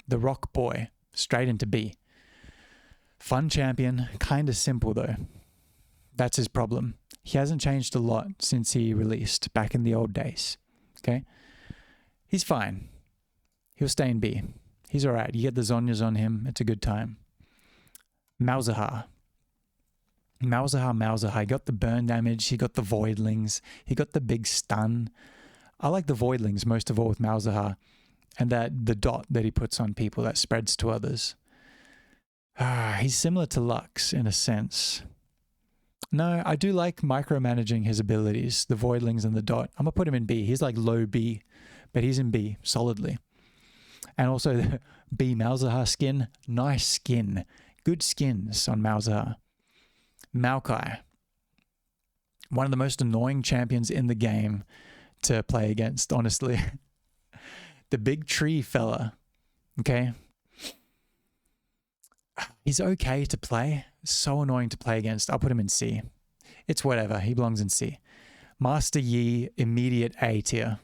the rock boy, straight into B. Fun champion, kind of simple though. That's his problem. He hasn't changed a lot since he released back in the old days. Okay? He's fine. He'll stay in B. He's all right. You get the Zonyas on him. It's a good time. Malzahar. He got the burn damage. He got the voidlings. He got the big stun. I like the voidlings most of all with Malzahar. And the dot that he puts on people that spreads to others. He's similar to Lux in a sense. No, I do like micromanaging his abilities, the voidlings and the dot. I'm going to put him in B. He's like low B, but he's in B solidly. And also the B Malzahar skin. Nice skin. Good skins on Malzahar. Maokai. One of the most annoying champions in the game to play against, honestly. The big tree fella. Okay? He's okay to play. So annoying to play against. I'll put him in C. It's whatever. He belongs in C. Master Yi, immediate A tier.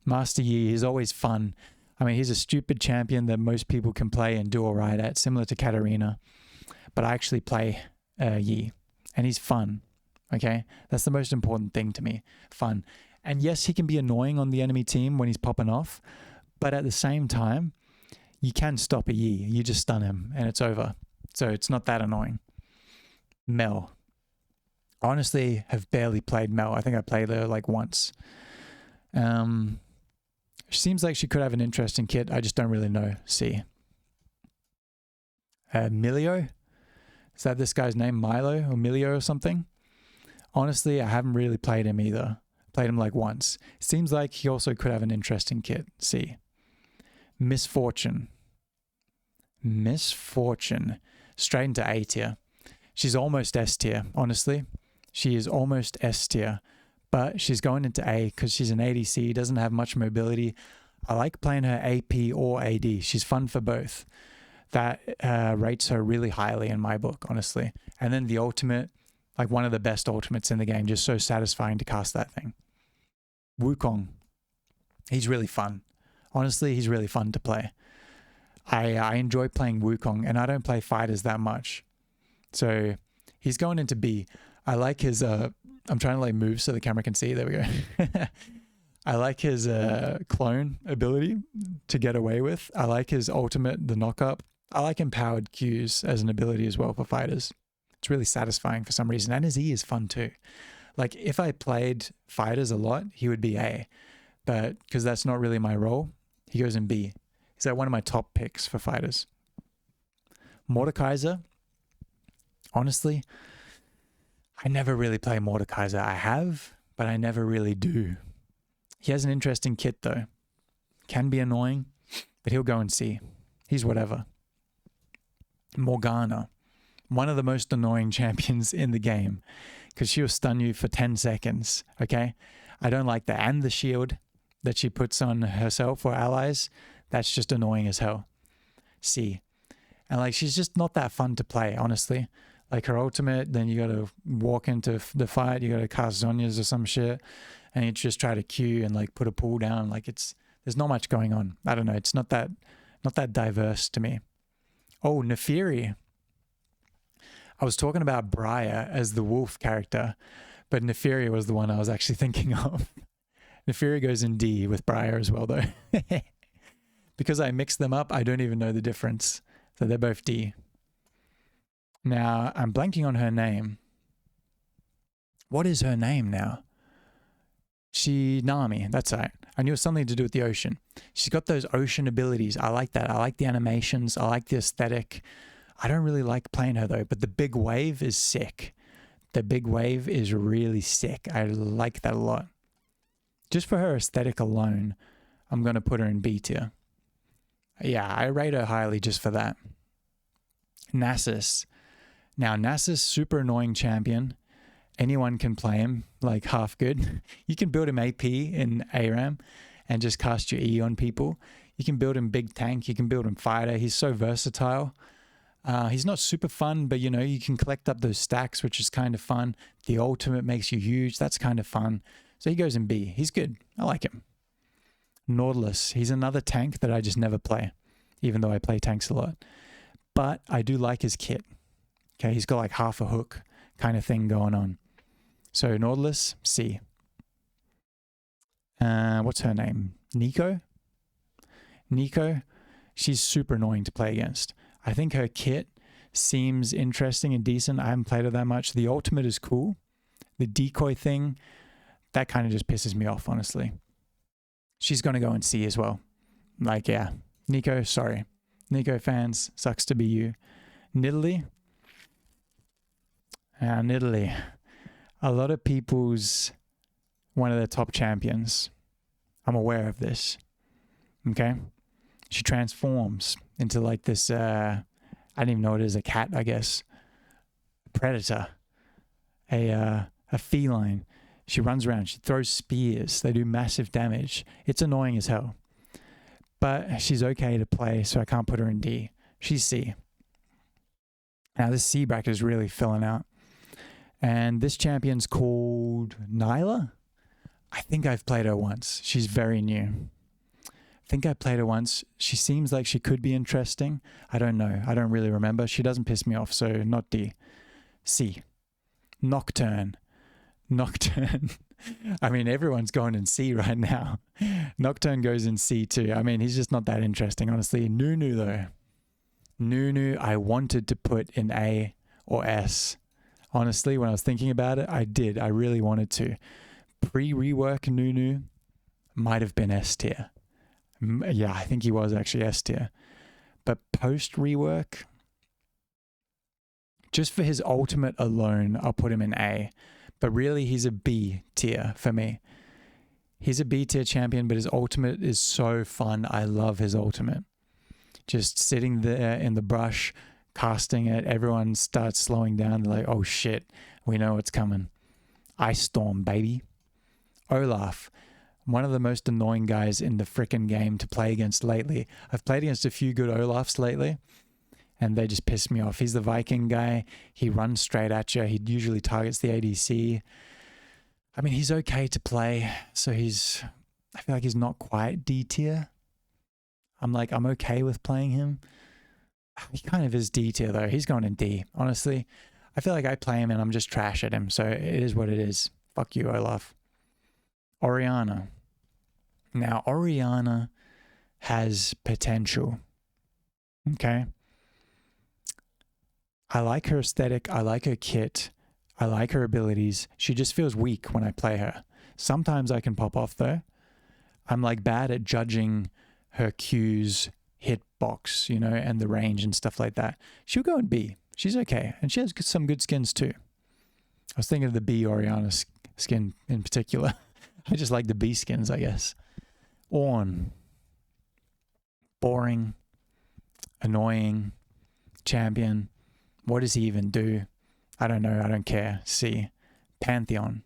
Master Yi is always fun. I mean, he's a stupid champion that most people can play and do all right at, similar to Katarina. But I actually play Yi, and he's fun. Okay? That's the most important thing to me. Fun. And yes, he can be annoying on the enemy team when he's popping off, but at the same time, you can stop a Yi. You just stun him, and it's over. So it's not that annoying. Mel. Honestly, have barely played Mel. I think I played her like once. She seems like she could have an interesting kit. I just don't really know. C. Milio? Is that this guy's name? Milo or Milio or something? Honestly, I haven't really played him either. Played him like once. Seems like he also could have an interesting kit. C. Misfortune. Misfortune. Straight into A tier. She's almost S tier, honestly. She is almost S tier. But she's going into A because she's an ADC, doesn't have much mobility. I like playing her AP or AD. She's fun for both. That rates her really highly in my book, honestly. And then the ultimate, like one of the best ultimates in the game, just so satisfying to cast that thing. Wukong. He's really fun. Honestly, he's really fun to play. I enjoy playing Wukong, and I don't play fighters that much. So he's going into B. I like his... I'm trying to like move so the camera can see. There we go. I like his clone ability to get away with. I like his ultimate, the knock-up. I like empowered Qs as an ability as well for fighters. It's really satisfying for some reason. And his E is fun too. Like if I played fighters a lot, he would be A. But because that's not really my role, he goes in B. He's like one of my top picks for fighters. Mordekaiser. Honestly, I never really play Mordekaiser. I have, but I never really do. He has an interesting kit though. Can be annoying, but he'll go and see. He's whatever. Morgana. One of the most annoying champions in the game because she'll stun you for 10 seconds, okay? I don't like that. And the shield that she puts on herself or allies, that's just annoying as hell. C. And like she's just not that fun to play, honestly. Like her ultimate, then you gotta walk into the fight, you gotta cast Zhonya's or some shit, and you just try to Q and like put a pull down. Like there's not much going on. I don't know. It's not that diverse to me. Oh, Neferi. I was talking about Briar as the wolf character, but Neferi was the one I was actually thinking of. Neferi goes in D with Briar as well though. Because I mixed them up, I don't even know the difference. So they're both D. Now, I'm blanking on her name. What is her name now? Nami, that's right. I knew it was something to do with the ocean. She's got those ocean abilities. I like that. I like the animations. I like the aesthetic. I don't really like playing her though, but the big wave is sick. The big wave is really sick. I like that a lot. Just for her aesthetic alone, I'm going to put her in B tier. Yeah, I rate her highly just for that. Nasus. Now, Nasus, super annoying champion. Anyone can play him, like half good. You can build him AP in ARAM and just cast your E on people. You can build him big tank. You can build him fighter. He's so versatile. He's not super fun, but you know, you can collect up those stacks, which is kind of fun. The ultimate makes you huge. That's kind of fun. So he goes in B. He's good. I like him. Nautilus. He's another tank that I just never play, even though I play tanks a lot. But I do like his kit. Okay, he's got like half a hook kind of thing going on. So Nautilus, C. What's her name? Nico? Nico, she's super annoying to play against. I think her kit seems interesting and decent. I haven't played her that much. The ultimate is cool. The decoy thing, that kind of just pisses me off, honestly. She's going to go and C as well. Like, yeah. Nico, sorry. Nico fans, sucks to be you. Nidalee. Nidalee. A lot of people's one of their top champions. I'm aware of this. Okay? She transforms into like this, I don't even know what it is, a cat, I guess. A predator. A feline. She runs around. She throws spears. They do massive damage. It's annoying as hell. But she's okay to play, so I can't put her in D. She's C. Now this C bracket is really filling out. And this champion's called Nyla. I think I've played her once. She's very new. I think I played her once. She seems like she could be interesting. I don't know. I don't really remember. She doesn't piss me off, so not D. C. Nocturne. Nocturne. I mean, everyone's going in C right now. Nocturne goes in C too. I mean, he's just not that interesting, honestly. Nunu, though. Nunu, I wanted to put in A or S. Honestly, when I was thinking about it, I did. I really wanted to. Pre-rework Nunu might have been S tier. Yeah, I think he was actually S tier. But post-rework, just for his ultimate alone, I'll put him in A. But really, he's a B tier for me. He's a B tier champion, but his ultimate is so fun. I love his ultimate. Just sitting there in the brush, casting it, everyone starts slowing down. They're like, oh shit, we know what's coming. Ice Storm, baby. Olaf, one of the most annoying guys in the frickin' game to play against lately. I've played against a few good Olafs lately, and they just piss me off. He's the Viking guy. He runs straight at you. He usually targets the ADC. I mean, he's okay to play. So I feel like he's not quite D tier. I'm okay with playing him. He kind of is D tier though. He's going in D. Honestly, I feel like I play him and I'm just trash at him. So it is what it is. Fuck you, Olaf. Orianna. Now, Orianna has potential. Okay. I like her aesthetic. I like her kit. I like her abilities. She just feels weak when I play her. Sometimes I can pop off though. I'm bad at judging her Q's hitbox, and the range and stuff like that. She'll go in B. She's okay. And she has some good skins too. I was thinking of the B Orianna skin in particular. I just like the B skins, I guess. Ornn. Boring. Annoying. Champion. What does he even do? I don't know. I don't care. C. Pantheon.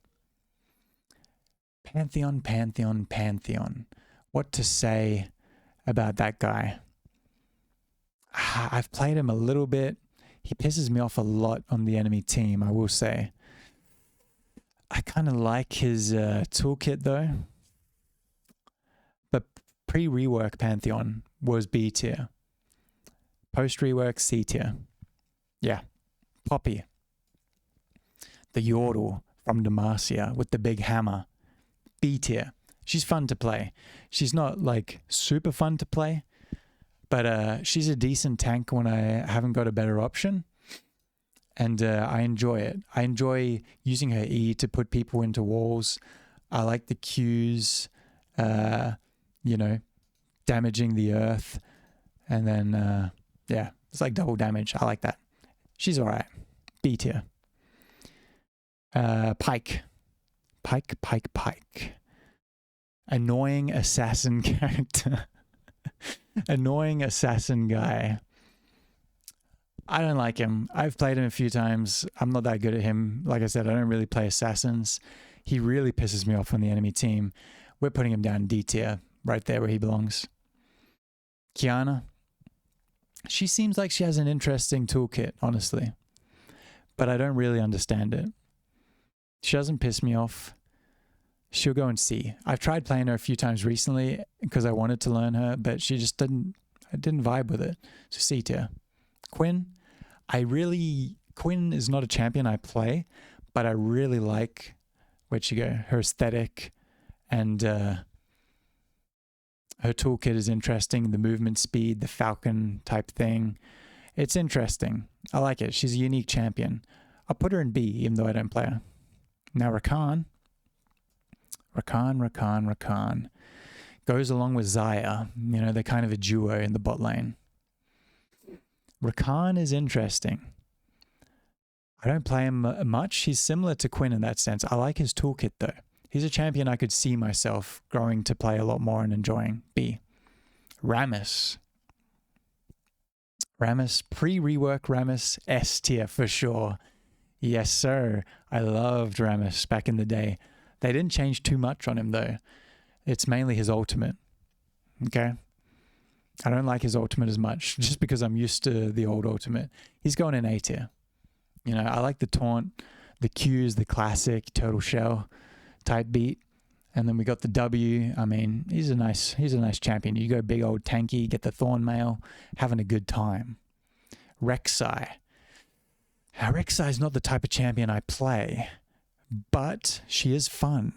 Pantheon. What to say about that guy? I've played him a little bit. He pisses me off a lot on the enemy team, I will say. I kind of like his toolkit though. But pre-rework Pantheon was B tier. Post-rework C tier. Yeah. Poppy. The Yordle from Demacia with the big hammer. B tier. She's fun to play. She's not super fun to play, but she's a decent tank when I haven't got a better option. And I enjoy it. I enjoy using her E to put people into walls. I like the Qs, damaging the earth. And then, it's like double damage. I like that. She's all right. B tier. Pike. Annoying assassin character. Annoying assassin guy. I don't like him. I've played him a few times. I'm not that good at him. Like I said, I don't really play assassins. He really pisses me off on the enemy team. We're putting him down D tier, right there where he belongs. Kiana. She seems like she has an interesting toolkit, honestly. But I don't really understand it. She doesn't piss me off. She'll go in C. I've tried playing her a few times recently because I wanted to learn her, but I didn't vibe with it. So C tier. Quinn. Quinn is not a champion I play, but I really like, where'd she go? Her aesthetic and her toolkit is interesting. The movement speed, the falcon type thing. It's interesting. I like it. She's a unique champion. I'll put her in B, even though I don't play her. Now Rakan. Rakan. Goes along with Xayah. They're kind of a duo in the bot lane. Rakan is interesting. I don't play him much. He's similar to Quinn in that sense. I like his toolkit though. He's a champion I could see myself growing to play a lot more and enjoying. B. Rammus. Pre-rework Rammus, S tier for sure. Yes, sir. I loved Rammus back in the day. They didn't change too much on him though. It's mainly his ultimate. Okay. I don't like his ultimate as much, just because I'm used to the old ultimate. He's going in A tier. You know, I like the taunt, the Q's, the classic turtle shell type beat. And then we got the W. I mean, he's a nice champion. You go big old tanky, get the thorn mail, having a good time. Rek'Sai. Now, Rek'Sai is not the type of champion I play, but she is fun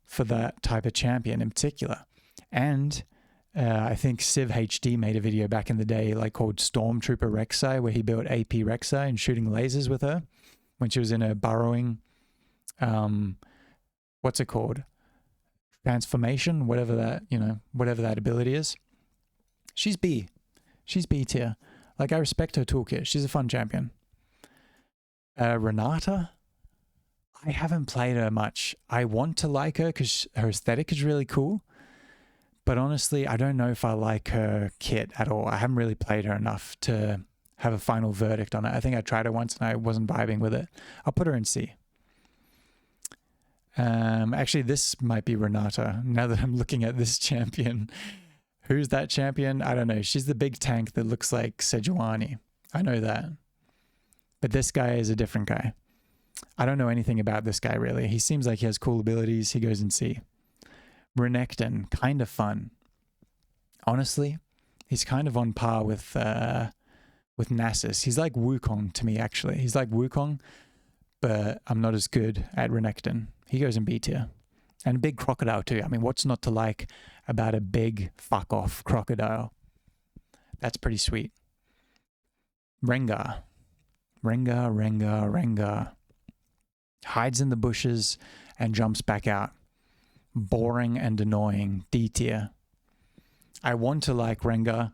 for that type of champion in particular. And I think Civ HD made a video back in the day like called Stormtrooper Rek'Sai, where he built AP Rek'Sai and shooting lasers with her when she was in her burrowing, what's it called? Transformation, whatever that ability is. She's B. She's B tier. Like, I respect her toolkit. She's a fun champion. Renata, I haven't played her much. I want to like her because her aesthetic is really cool. But honestly, I don't know if I like her kit at all. I haven't really played her enough to have a final verdict on it. I think I tried it once and I wasn't vibing with it. I'll put her in C. Actually, this might be Renata. Now that I'm looking at this champion. Who's that champion? I don't know. She's the big tank that looks like Sejuani. I know that. But this guy is a different guy. I don't know anything about this guy, really. He seems like he has cool abilities. He goes in C. Renekton, kind of fun. Honestly, he's kind of on par with Nasus. He's like Wukong to me, actually. He's like Wukong, but I'm not as good at Renekton. He goes in B tier. And big crocodile too. I mean, what's not to like about a big fuck off crocodile? That's pretty sweet. Rengar. Hides in the bushes and jumps back out. Boring and annoying. D tier. I want to like Rengar,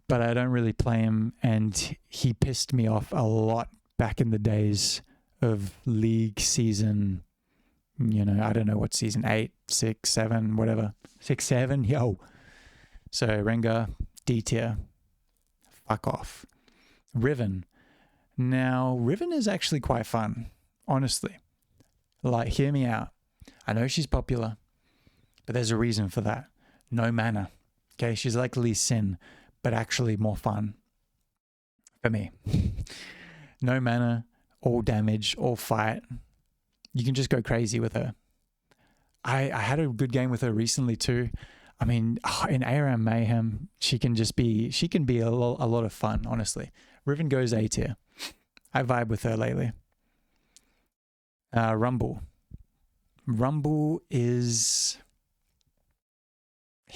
but I don't really play him, and he pissed me off a lot back in the days of League season, I don't know what season, 8, 6, 7, whatever. 6, 7, yo. So Rengar, D tier. Fuck off. Riven. Now, Riven is actually quite fun, honestly. Like, hear me out. I know she's popular, but there's a reason for that. No mana. Okay, she's like Lee Sin, but actually more fun for me. No mana, all damage, all fight. You can just go crazy with her. I had a good game with her recently too. I mean, in ARAM Mayhem, she can be a lot of fun, honestly. Riven goes A tier. I vibe with her lately. Rumble. Rumble he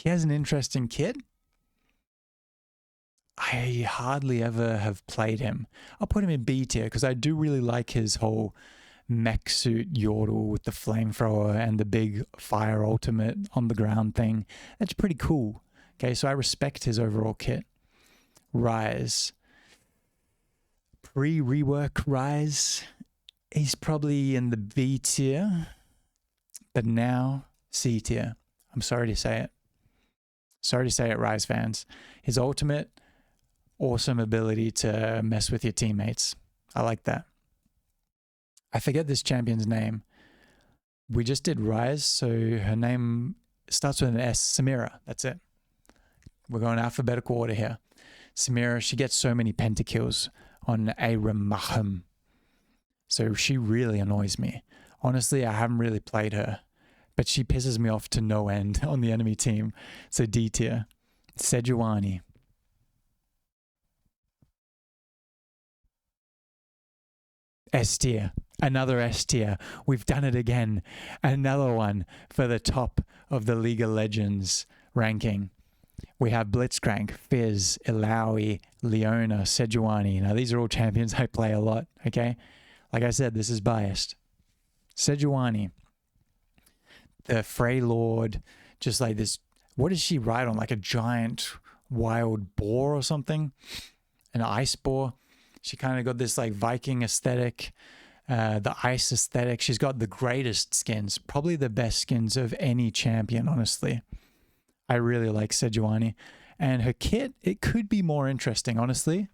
has an interesting kit. I hardly ever have played him. I'll put him in B tier because I do really like his whole mech suit yordle with the flamethrower and the big fire ultimate on the ground thing. That's pretty cool. Okay, so I respect his overall kit. Rise. Pre-rework Rise. He's probably in the B tier, but now C tier. I'm sorry to say it. Sorry to say it, Rise fans. His ultimate, awesome ability to mess with your teammates. I like that. I forget this champion's name. We just did Rise, so her name starts with an S. Samira, that's it. We're going alphabetical order here. Samira, she gets so many pentakills on Aramaham. So she really annoys me. Honestly, I haven't really played her, but she pisses me off to no end on the enemy team. So D tier. Sejuani. S tier. Another S tier. We've done it again. Another one for the top of the League of Legends ranking. We have Blitzcrank, Fizz, Ilaoi, Leona, Sejuani. Now, these are all champions I play a lot, okay? Like I said, this is biased. Sejuani. The Frey Lord, just like this. What does she ride on? Like a giant wild boar or something? An ice boar? She kind of got this like Viking aesthetic, the ice aesthetic. She's got the greatest skins, probably the best skins of any champion, honestly. I really like Sejuani. And her kit, it could be more interesting, honestly,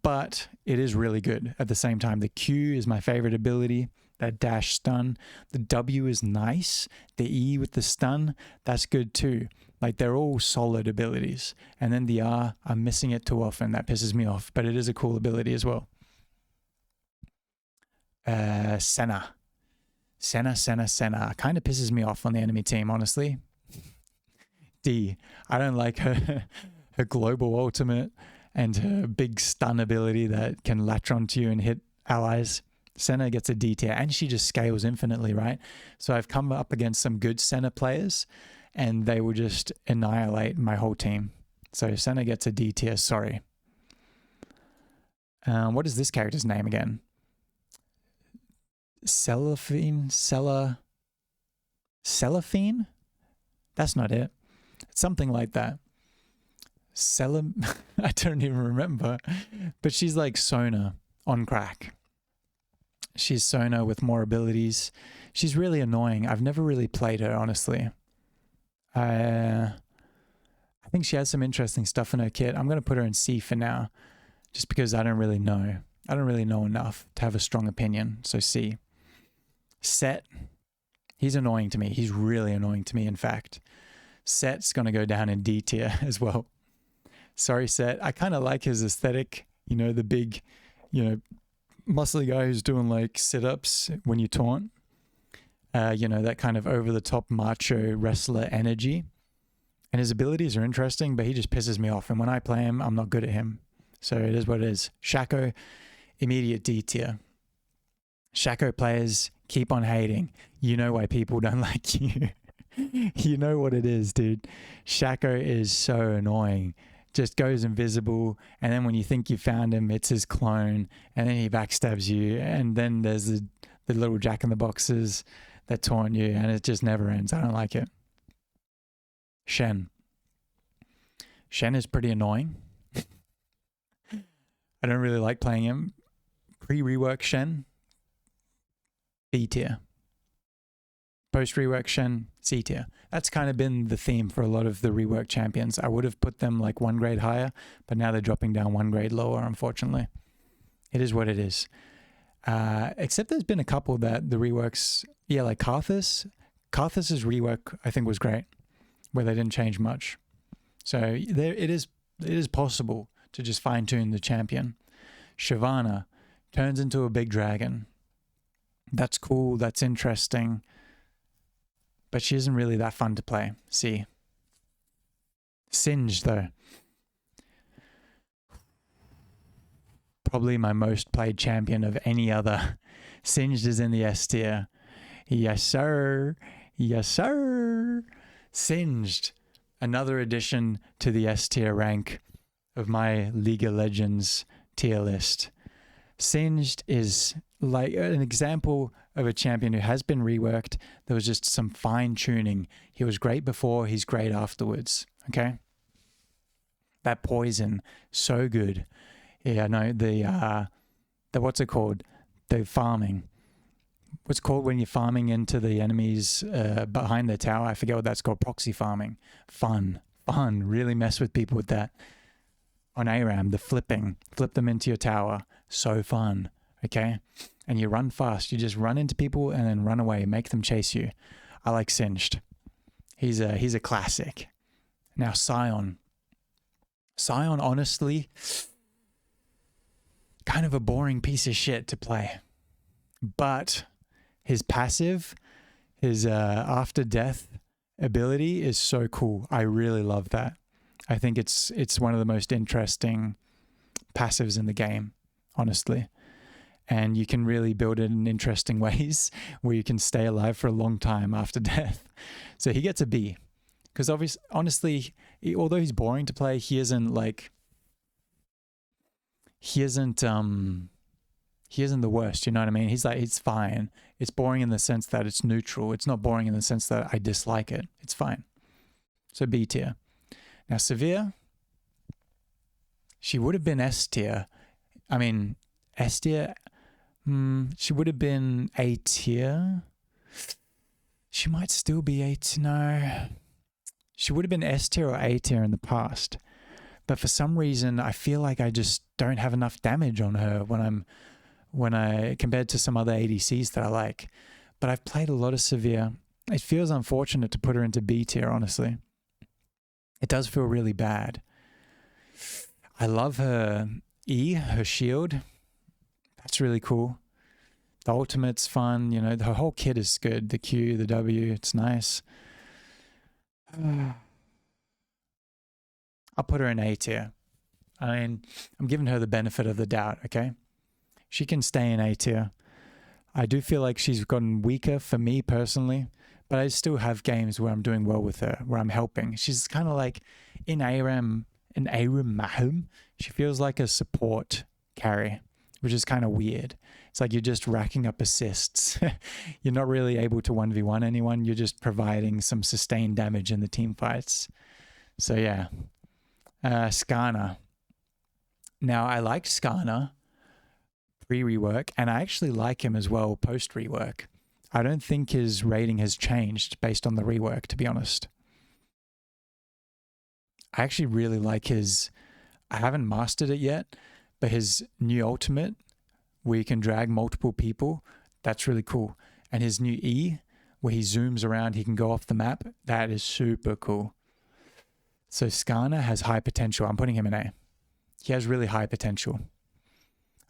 but it is really good at the same time. The Q is my favorite ability. that dash stun. The W is nice. The E with the stun, that's good too. Like, they're all solid abilities. And then the R, I'm missing it too often. That pisses me off, but it is a cool ability as well. Senna. Senna kind of pisses me off on the enemy team, honestly. D, I don't like her global ultimate and her big stun ability that can latch onto you and hit allies. Senna gets a D tier, and she just scales infinitely, right? So I've come up against some good Senna players and they will just annihilate my whole team. So Senna gets a D tier, sorry. What is this character's name again? Cellophane? That's not it. It's something like that. I don't even remember. But she's like Sona on crack. She's Sona with more abilities. She's really annoying. I've never really played her, honestly. I think she has some interesting stuff in her kit. I'm going to put her in C for now, just because I don't really know. I don't really know enough to have a strong opinion. So C. Set. He's annoying to me. He's really annoying to me, in fact. Set's going to go down in D tier as well. Sorry, Set. I kind of like his aesthetic. You know, the big, muscly guy who's doing like sit-ups when you taunt. That kind of over-the-top macho wrestler energy. And his abilities are interesting, but he just pisses me off. And when I play him, I'm not good at him. So it is what it is. Shaco, immediate D tier. Shaco players, keep on hating. You know why people don't like you. You know what it is, dude. Shaco is so annoying. Just goes invisible, and then when you think you found him, it's his clone, and then he backstabs you, and then there's the little jack-in-the-boxes that taunt you, and it just never ends. I don't like it. Shen. Shen is pretty annoying. I don't really like playing him. Pre-rework Shen, B tier. Post-rework Shen, C tier. That's kind of been the theme for a lot of the rework champions. I would have put them like one grade higher, but now they're dropping down one grade lower, unfortunately. It is what it is. Except there's been a couple that the reworks, like Karthus. Karthus's rework, I think, was great, where they didn't change much. So it is possible to just fine-tune the champion. Shyvana turns into a big dragon. That's cool. That's interesting. But she isn't really that fun to play. C. Singed, though. Probably my most played champion of any other. Singed is in the S tier. Yes, sir. Yes, sir. Singed. Another addition to the S tier rank of my League of Legends tier list. Singed is like an example of a champion who has been reworked. There was just some fine tuning. He was great before, he's great afterwards. Okay? That poison, so good. Yeah, no, the what's it called? The farming. What's called when you're farming into the enemies behind the tower? I forget what that's called. Proxy farming. Fun. Really mess with people with that. On ARAM, the flipping. Flip them into your tower. So fun. Okay? And you run fast. You just run into people and then run away. Make them chase you. I like Singed. He's a classic. Now Sion. Sion, honestly, kind of a boring piece of shit to play. But his passive, his after death ability is so cool. I really love that. I think it's one of the most interesting passives in the game, honestly. And you can really build it in interesting ways where you can stay alive for a long time after death. So he gets a B. Because honestly, although he's boring to play, he isn't the worst, you know what I mean? He's like, it's fine. It's boring in the sense that it's neutral. It's not boring in the sense that I dislike it. It's fine. So B tier. Now Severe, she would have been S tier. I mean, S tier, she would have been A tier. She might still be A tier. No. She would have been S tier or A tier in the past. But for some reason, I feel like I just don't have enough damage on her when I'm when I compared to some other ADCs that I like. But I've played a lot of Severe. It feels unfortunate to put her into B tier, honestly. It does feel really bad. I love her E, her shield. That's really cool. The ultimate's fun, you know, the whole kit is good. The Q, the W, it's nice. I'll put her in A tier. I mean, I'm giving her the benefit of the doubt, okay? She can stay in A tier. I do feel like she's gotten weaker for me personally, but I still have games where I'm doing well with her, where I'm helping. She's kind of like in ARAM Mahum, she feels like a support carry, which is kind of weird. It's like you're just racking up assists. You're not really able to 1v1 anyone. You're just providing some sustained damage in the team fights. So yeah. Skarner. Now, I liked Skarner pre-rework, and I actually like him as well post-rework. I don't think his rating has changed based on the rework, to be honest. I actually really like his... I haven't mastered it yet, but his new ultimate, where you can drag multiple people, that's really cool. And his new E, where he zooms around, he can go off the map, that is super cool. So Skarner has high potential. I'm putting him in A. He has really high potential.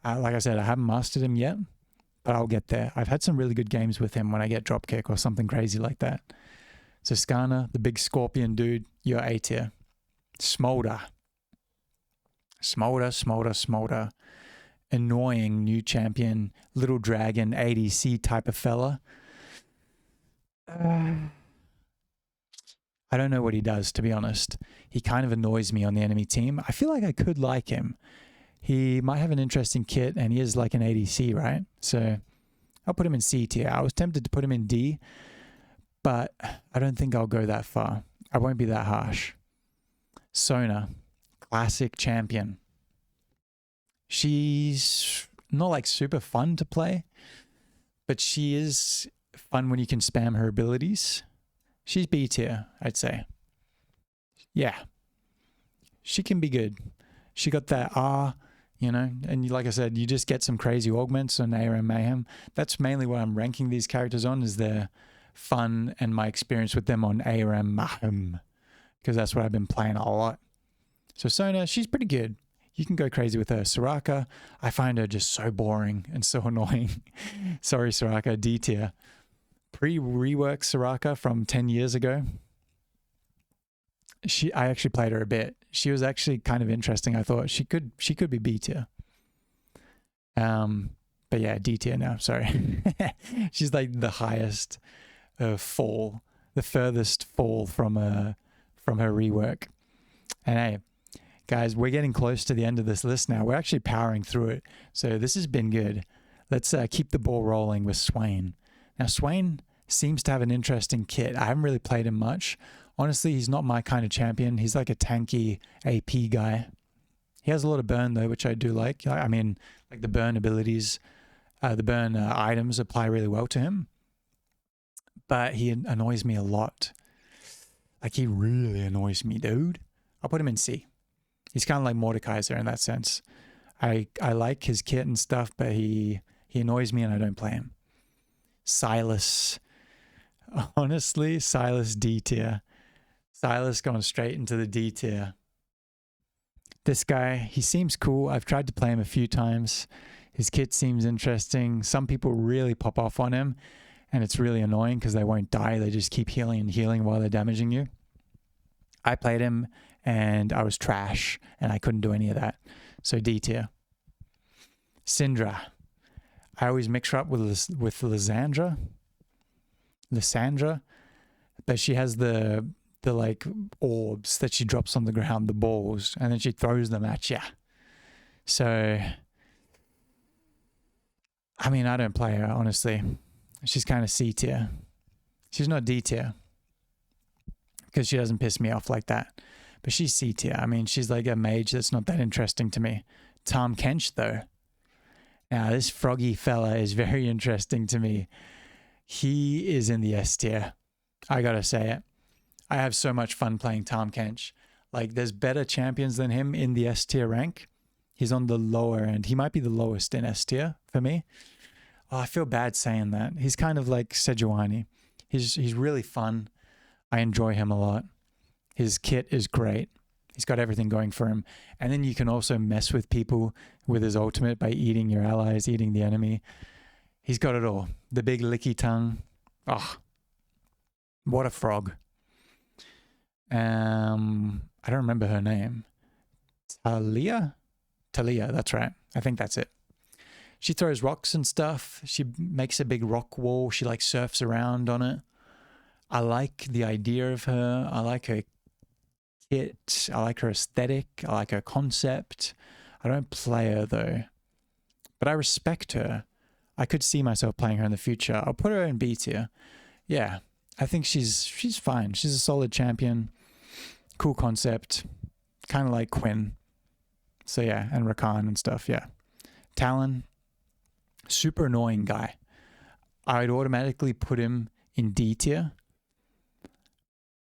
Like I said, I haven't mastered him yet, but I'll get there. I've had some really good games with him when I get dropkick or something crazy like that. So Skarner, the big scorpion dude, you're A tier. Smolder. Smolder. Annoying new champion, little dragon, ADC type of fella. I don't know what he does, to be honest. He kind of annoys me on the enemy team. I feel like I could like him. He might have an interesting kit, and he is like an ADC, right? So I'll put him in C tier. I was tempted to put him in D, but I don't think I'll go that far. I won't be that harsh. Sona, classic champion. She's not like super fun to play, but she is fun when you can spam her abilities. She's B tier, I'd say. Yeah. She can be good. She got that R, you know, and like I said, you just get some crazy augments on ARAM Mayhem. That's mainly what I'm ranking these characters on, is their fun and my experience with them on ARAM Mayhem, because that's what I've been playing a lot. So Sona, she's pretty good. You can go crazy with her. Soraka, I find her just so boring and so annoying. Sorry, Soraka, D tier. Pre-rework Soraka from 10 years ago. I actually played her a bit. She was actually kind of interesting. I thought she could be B tier. But yeah, D tier now. Sorry. She's like the highest fall, the furthest fall from her rework. And hey, guys, we're getting close to the end of this list now. We're actually powering through it. So this has been good. Let's keep the ball rolling with Swain. Now, Swain seems to have an interesting kit. I haven't really played him much. Honestly, he's not my kind of champion. He's like a tanky AP guy. He has a lot of burn, though, which I do like. I mean, like the burn abilities, the burn items apply really well to him. But he annoys me a lot. Like, he really annoys me, dude. I'll put him in C. He's kind of like Mordekaiser in that sense. I like his kit and stuff, but he annoys me and I don't play him. Silas. Honestly, Silas D tier. Silas going straight into the D tier. This guy, he seems cool. I've tried to play him a few times. His kit seems interesting. Some people really pop off on him, and it's really annoying because they won't die. They just keep healing and healing while they're damaging you. I played him and I was trash and I couldn't do any of that. So D tier. Syndra. I always mix her up with Lysandra, but she has the like orbs that she drops on the ground, the balls, and then she throws them at you. So, I mean, I don't play her, honestly. She's kind of C tier. She's not D tier because she doesn't piss me off like that. But she's C tier. I mean, she's like a mage that's not that interesting to me. Tahm Kench, though. Now, this froggy fella is very interesting to me. He is in the S tier. I gotta say it. I have so much fun playing Tahm Kench. Like, there's better champions than him in the S tier rank. He's on the lower end. He might be the lowest in S tier for me. Oh, I feel bad saying that. He's kind of like Sejuani. He's really fun. I enjoy him a lot. His kit is great. He's got everything going for him. And then you can also mess with people with his ultimate by eating your allies, eating the enemy. He's got it all. The big licky tongue. Oh, what a frog. I don't remember her name. Talia, that's right. I think that's it. She throws rocks and stuff. She makes a big rock wall. She like surfs around on it. I like the idea of her. I like her kit. I like her aesthetic. I like her concept. I don't play her though, but I respect her. I could see myself playing her in the future. I'll put her in B tier. Yeah, I think she's fine. She's a solid champion. Cool concept. Kind of like Quinn. So yeah, and Rakan and stuff, yeah. Talon, super annoying guy. I'd automatically put him in D tier,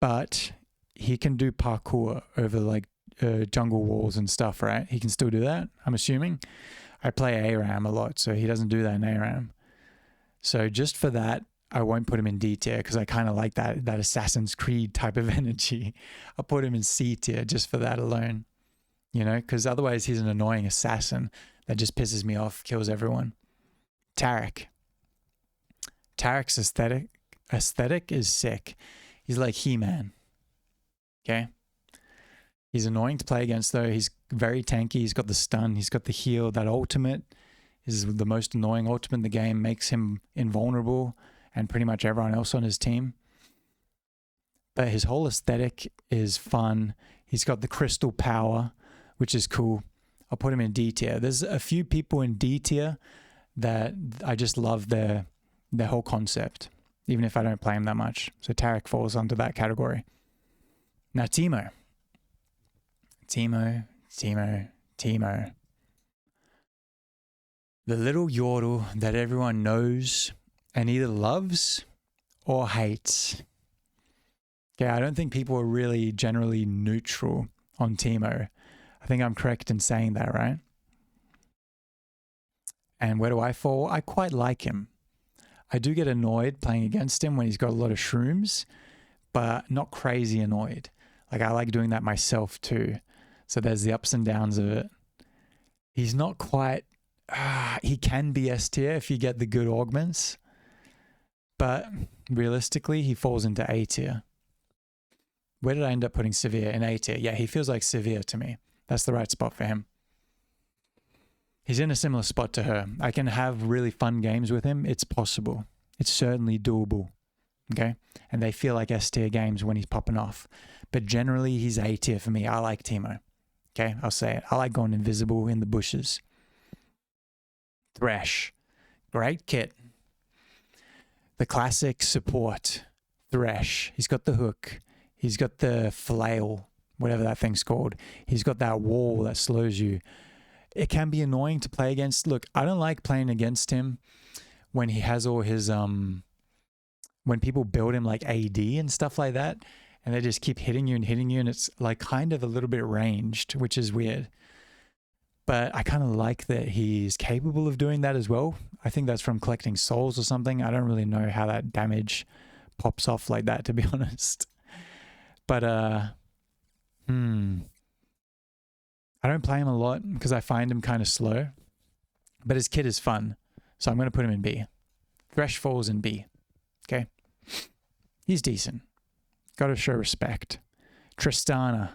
but he can do parkour over like jungle walls and stuff, right? He can still do that, I'm assuming. I play ARAM a lot, so he doesn't do that in ARAM. So just for that, I won't put him in D tier because I kind of like that Assassin's Creed type of energy. I'll put him in C tier just for that alone, you know, because otherwise he's an annoying assassin that just pisses me off, kills everyone. Tarek's aesthetic is sick. He's like He-Man. Okay? He's annoying to play against though. He's very tanky. He's got the stun. He's got the heal. That ultimate is the most annoying ultimate in the game. Makes him invulnerable and pretty much everyone else on his team. But his whole aesthetic is fun. He's got the crystal power, which is cool. I'll put him in D tier. There's a few people in D tier that I just love their whole concept, even if I don't play him that much. So Tarek falls under that category. Now Teemo. The little yordle that everyone knows and either loves or hates. Okay, I don't think people are really generally neutral on Teemo. I think I'm correct in saying that, right? And where do I fall? I quite like him. I do get annoyed playing against him when he's got a lot of shrooms, but not crazy annoyed. Like I like doing that myself too. So there's the ups and downs of it. He's not quite, he can be S tier if you get the good augments, but realistically he falls into A tier. Where did I end up putting Severe? In A tier. Yeah, he feels like Severe to me. That's the right spot for him. He's in a similar spot to her. I can have really fun games with him. It's possible. It's certainly doable. Okay? And they feel like S tier games when he's popping off. But generally, he's A tier for me. I like Teemo. Okay? I'll say it. I like going invisible in the bushes. Thresh. Great kit. The classic support. Thresh. He's got the hook. He's got the flail. Whatever that thing's called. He's got that wall that slows you. It can be annoying to play against. Look, I don't like playing against him when he has all his, when people build him like AD and stuff like that, and they just keep hitting you, and it's like kind of a little bit ranged, which is weird. But I kind of like that he's capable of doing that as well. I think that's from collecting souls or something. I don't really know how that damage pops off like that, to be honest. But, I don't play him a lot because I find him kind of slow, but his kit is fun. So I'm going to put him in B. Thresh falls in B. Okay. He's decent. Got to show respect. Tristana.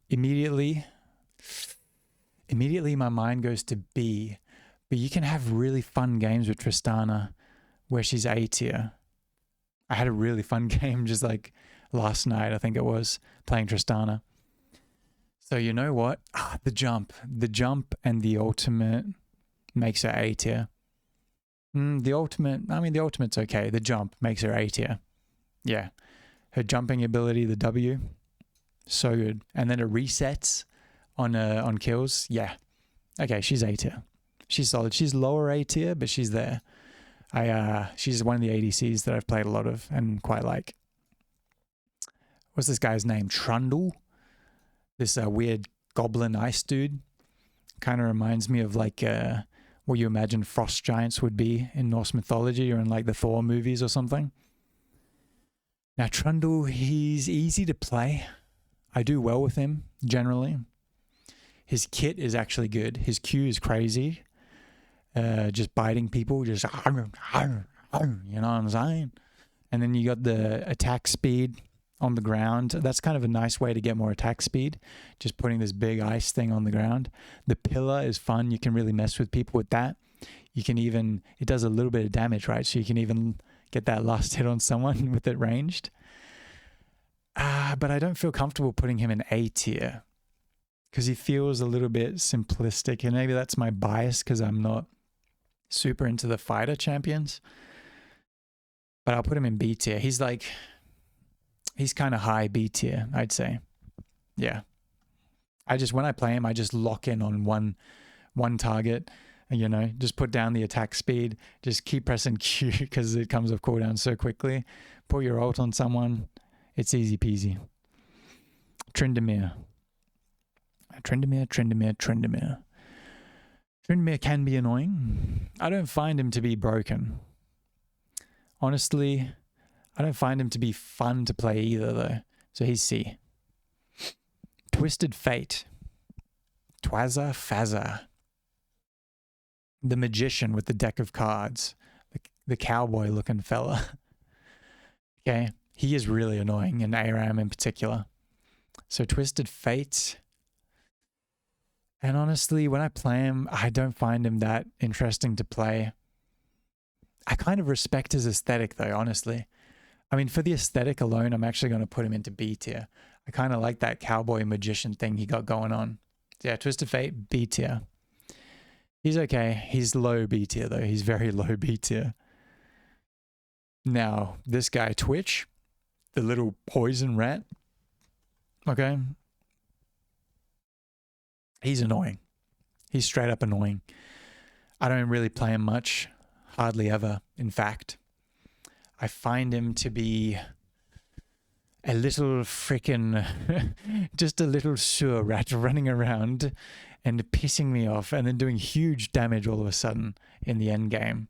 Immediately my mind goes to B, but you can have really fun games with Tristana where she's A tier. I had a really fun game just like last night, I think it was, playing Tristana. So you know what? The jump and the ultimate makes her A tier. The ultimate's okay. The jump makes her A tier. Yeah. Her jumping ability, the W, so good. And then it resets on kills. Yeah. Okay, she's A tier. She's solid. She's lower A tier, but she's there. She's one of the ADCs that I've played a lot of and quite like. What's this guy's name? Trundle? This weird goblin ice dude. Kind of reminds me of like what you imagine frost giants would be in Norse mythology or in like the Thor movies or something. Now Trundle, he's easy to play. I do well with him generally. His kit is actually good. His Q is crazy. Just biting people, just you know what I'm saying? And then you got the attack speed on the ground. That's kind of a nice way to get more attack speed, just putting this big ice thing on the ground. The pillar is fun. You can really mess with people with that. You can even, it does a little bit of damage, right? So you can even get that last hit on someone with it ranged. But I don't feel comfortable putting him in A tier because he feels a little bit simplistic, and maybe that's my bias because I'm not super into the fighter champions. But I'll put him in B tier. He's kind of high B tier, I'd say. Yeah. When I play him, I just lock in on one target, you know, just put down the attack speed, just keep pressing Q because it comes off cooldown so quickly. Put your ult on someone. It's easy peasy. Tryndamere can be annoying. I don't find him to be broken. Honestly, I don't find him to be fun to play either, though. So he's C. Twisted Fate. Twazza Fazza. The magician with the deck of cards. The cowboy-looking fella. Okay, he is really annoying, in ARAM in particular. So Twisted Fate. And honestly, when I play him, I don't find him that interesting to play. I kind of respect his aesthetic, though, honestly. I mean, for the aesthetic alone, I'm actually going to put him into B tier. I kind of like that cowboy magician thing he got going on. Yeah, Twisted Fate, B tier. He's okay. He's low B tier, though. He's very low B tier. Now, this guy, Twitch, the little poison rat, okay? He's annoying. He's straight up annoying. I don't really play him much. Hardly ever, in fact. I find him to be a little freaking, just a little sewer rat running around and pissing me off and then doing huge damage all of a sudden in the end game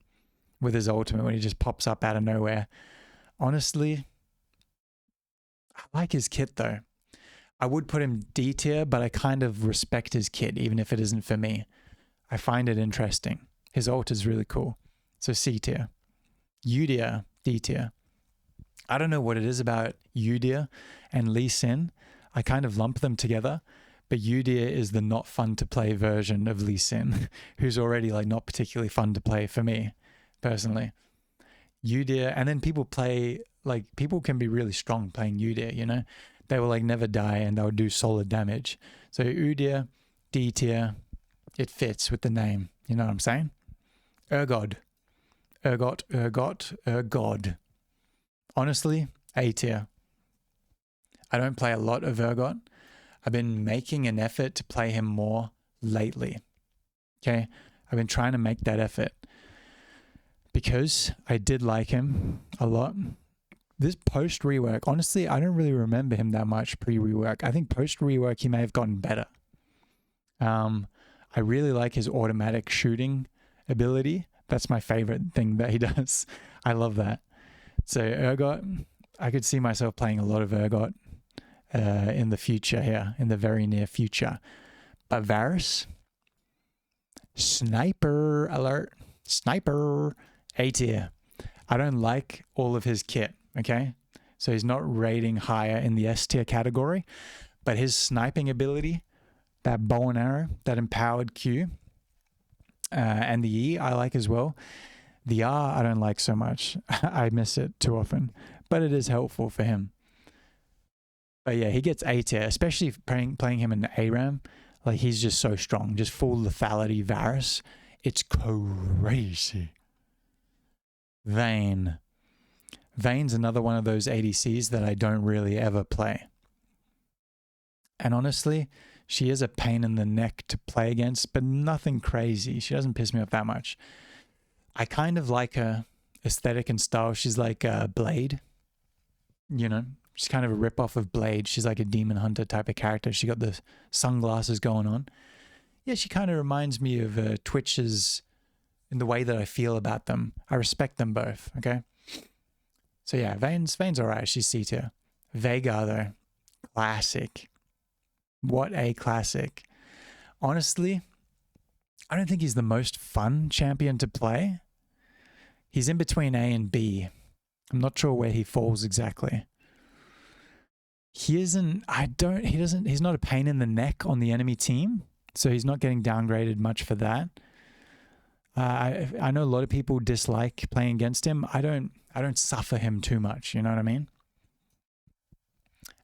with his ultimate when he just pops up out of nowhere. Honestly, I like his kit though. I would put him D tier, but I kind of respect his kit even if it isn't for me. I find it interesting. His ult is really cool. So C tier. Udyr, D tier. I don't know what it is about Udyr and Lee Sin. I kind of lump them together, but Udyr is the not fun to play version of Lee Sin, who's already like not particularly fun to play for me, personally. Udyr, and then people can be really strong playing Udyr, you know? They will like never die and they'll do solid damage. So Udyr, D tier, it fits with the name, you know what I'm saying? Urgot. Honestly, A tier. I don't play a lot of Urgot. I've been making an effort to play him more lately. Okay? I've been trying to make that effort because I did like him a lot. This post-rework, honestly, I don't really remember him that much pre-rework. I think post-rework he may have gotten better. I really like his automatic shooting ability. That's my favorite thing that he does. I love that. So Urgot, I could see myself playing a lot of Urgot in the future here, in the very near future. But Varus, sniper alert, sniper, A tier. I don't like all of his kit, okay? So he's not rating higher in the S tier category, but his sniping ability, that bow and arrow, that empowered Q, and the E I like as well. The R I don't like so much. I miss it too often, but it is helpful for him. But yeah, he gets A tier, especially playing him in ARAM. Like he's just so strong, just full lethality Varus. It's crazy. Vayne. Vayne's another one of those ADCs that I don't really ever play. And honestly, she is a pain in the neck to play against, but nothing crazy. She doesn't piss me off that much. I kind of like her aesthetic and style. She's like Blade, you know, she's kind of a ripoff of Blade. She's like a demon hunter type of character. She got the sunglasses going on. yeah, she kind of reminds me of Twitches in the way that I feel about them. I respect them both, okay? So yeah, Vayne's all right. She's C tier. Veigar, though, classic. What a classic. Honestly, I don't think he's the most fun champion to play. He's in between A and B. I'm not sure where he falls exactly. He's not a pain in the neck on the enemy team, so he's not getting downgraded much for that. I know a lot of people dislike playing against him. I don't suffer him too much, you know what I mean?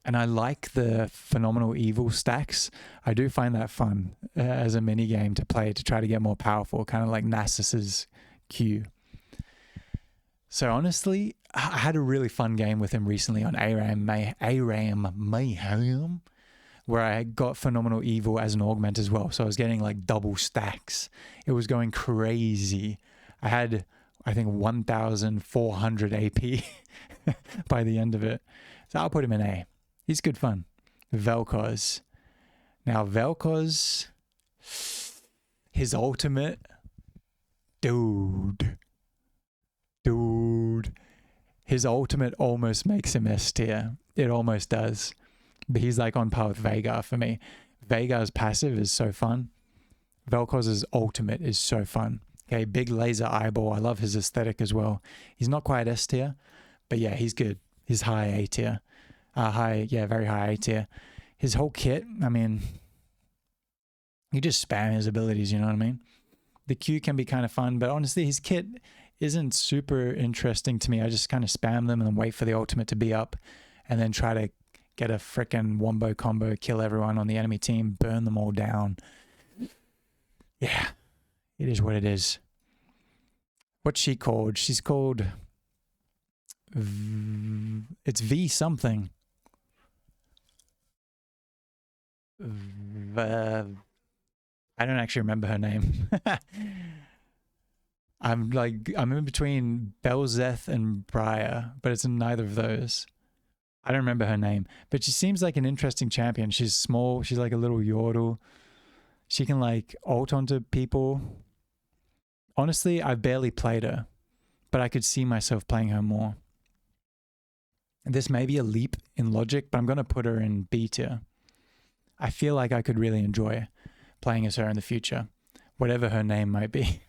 And I like the phenomenal evil stacks. I do find that fun as a mini game to play to try to get more powerful, kind of like Nasus's Q. So honestly, I had a really fun game with him recently on ARAM Mayhem, where I got phenomenal evil as an augment as well. So I was getting like double stacks. It was going crazy. I had, I think, 1,400 AP by the end of it. So I'll put him in A. He's good fun. Vel'Koz. Now Vel'Koz, his ultimate, dude, his ultimate almost makes him S tier. It almost does. But he's like on par with Veigar for me. Veigar's passive is so fun. Vel'Koz's ultimate is so fun. Okay, big laser eyeball. I love his aesthetic as well. He's not quite S tier, but yeah, he's good. He's high A tier. Very high A tier. His whole kit, I mean, you just spam his abilities, you know what I mean? The Q can be kind of fun, but honestly, his kit isn't super interesting to me. I just kind of spam them and then wait for the ultimate to be up and then try to get a frickin' wombo combo, kill everyone on the enemy team, burn them all down. Yeah, it is what it is. What's she called? She's called... It's V something. I don't actually remember her name. I'm in between Belzeth and Briar, but it's neither of those. I don't remember her name, but she seems like an interesting champion. She's small. She's like a little yordle. She can like ult onto people. Honestly, I've barely played her, but I could see myself playing her more. This may be a leap in logic, but I'm going to put her in B tier. I feel like I could really enjoy playing as her in the future, whatever her name might be.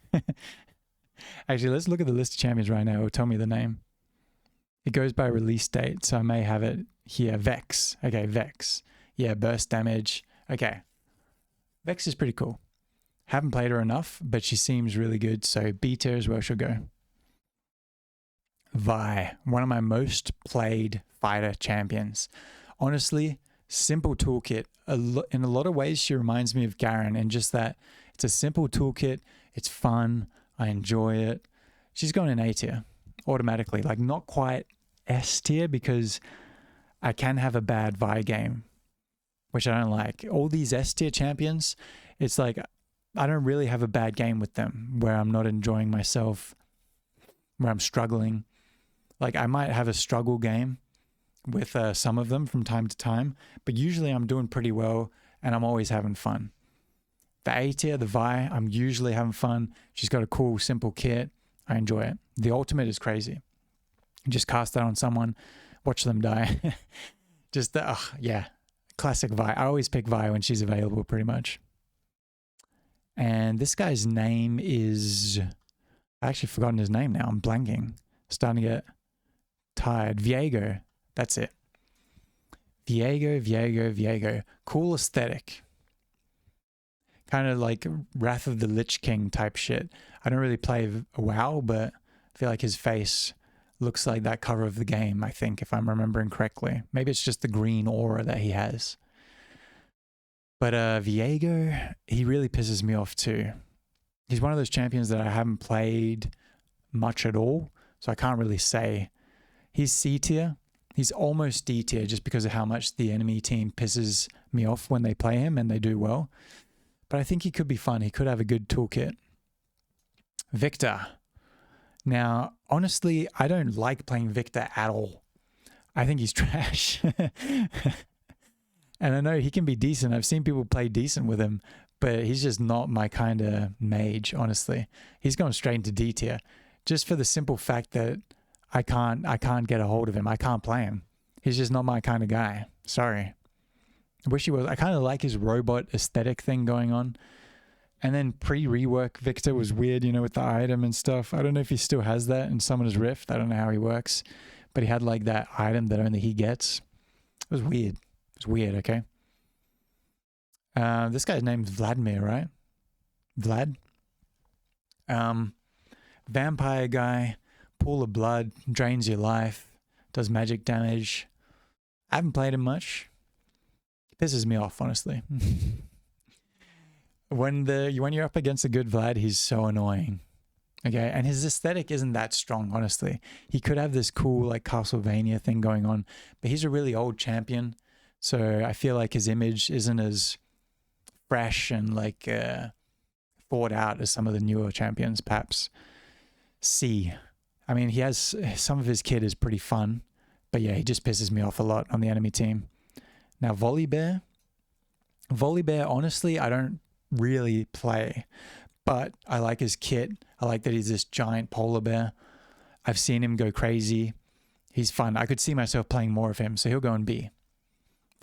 Actually, let's look at the list of champions right now. It'll tell me the name. It goes by release date, so I may have it here. Vex. Okay, Vex. Yeah, burst damage. Okay. Vex is pretty cool. Haven't played her enough, but she seems really good, so B tier is where she'll go. Vi, one of my most played fighter champions. Honestly, simple toolkit. In a lot of ways, she reminds me of Garen in just that it's a simple toolkit. It's fun. I enjoy it. She's going in A tier automatically. Like not quite S tier because I can have a bad Vi game, which I don't like. All these S tier champions, it's like I don't really have a bad game with them where I'm not enjoying myself, where I'm struggling. Like I might have a struggle game with some of them from time to time, but usually I'm doing pretty well and I'm always having fun. The A tier, the Vi, I'm usually having fun. She's got a cool, simple kit. I enjoy it. The ultimate is crazy. You just cast that on someone, watch them die. Yeah, classic Vi. I always pick Vi when she's available pretty much. And this guy's name is... I actually forgotten his name now. I'm blanking. Starting to get tired. Viego. That's it. Viego. Cool aesthetic. Kind of like Wrath of the Lich King type shit. I don't really play WoW, but I feel like his face looks like that cover of the game, I think, if I'm remembering correctly. Maybe it's just the green aura that he has. But Viego, he really pisses me off too. He's one of those champions that I haven't played much at all, so I can't really say. He's C tier. He's almost D tier just because of how much the enemy team pisses me off when they play him and they do well. But I think he could be fun. He could have a good toolkit. Victor. Now, honestly, I don't like playing Victor at all. I think he's trash. And I know he can be decent. I've seen people play decent with him, but he's just not my kind of mage, honestly. He's going straight into D tier, just for the simple fact that I can't get a hold of him. I can't play him. He's just not my kind of guy. Sorry. I wish he was. I kind of like his robot aesthetic thing going on. And then pre-rework Victor was weird, you know, with the item and stuff. I don't know if he still has that in Summoner's Rift. I don't know how he works. But he had like that item that only he gets. It was weird. It was weird, okay? This guy's name's Vladimir, right? Vlad? Vampire guy, pool of blood, drains your life, does magic damage. I haven't played him much. Pisses me off, honestly. When you're up against a good Vlad, he's so annoying. Okay, and his aesthetic isn't that strong, honestly. He could have this cool like Castlevania thing going on, but he's a really old champion, so I feel like his image isn't as fresh and like thought out as some of the newer champions, perhaps. I mean, he has some of his kit is pretty fun, but yeah, he just pisses me off a lot on the enemy team. Now, Volibear, honestly, I don't really play, but I like his kit. I like that he's this giant polar bear. I've seen him go crazy. He's fun. I could see myself playing more of him, so he'll go in B.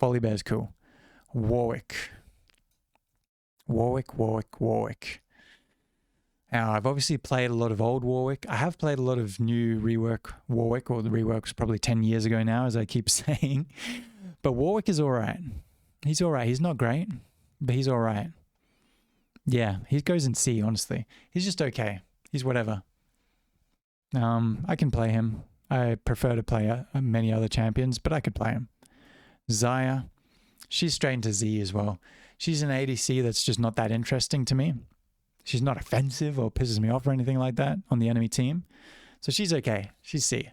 Volibear's cool. Warwick. Now, I've obviously played a lot of old Warwick. I have played a lot of new rework Warwick, or the rework's probably 10 years ago now, as I keep saying. But Warwick is all right. He's all right. He's not great, but he's all right. Yeah, he goes in C, honestly. He's just okay. He's whatever. I can play him. I prefer to play many other champions, but I could play him. Zaya, she's straight into Z as well. She's an ADC that's just not that interesting to me. She's not offensive or pisses me off or anything like that on the enemy team. So she's okay. She's C.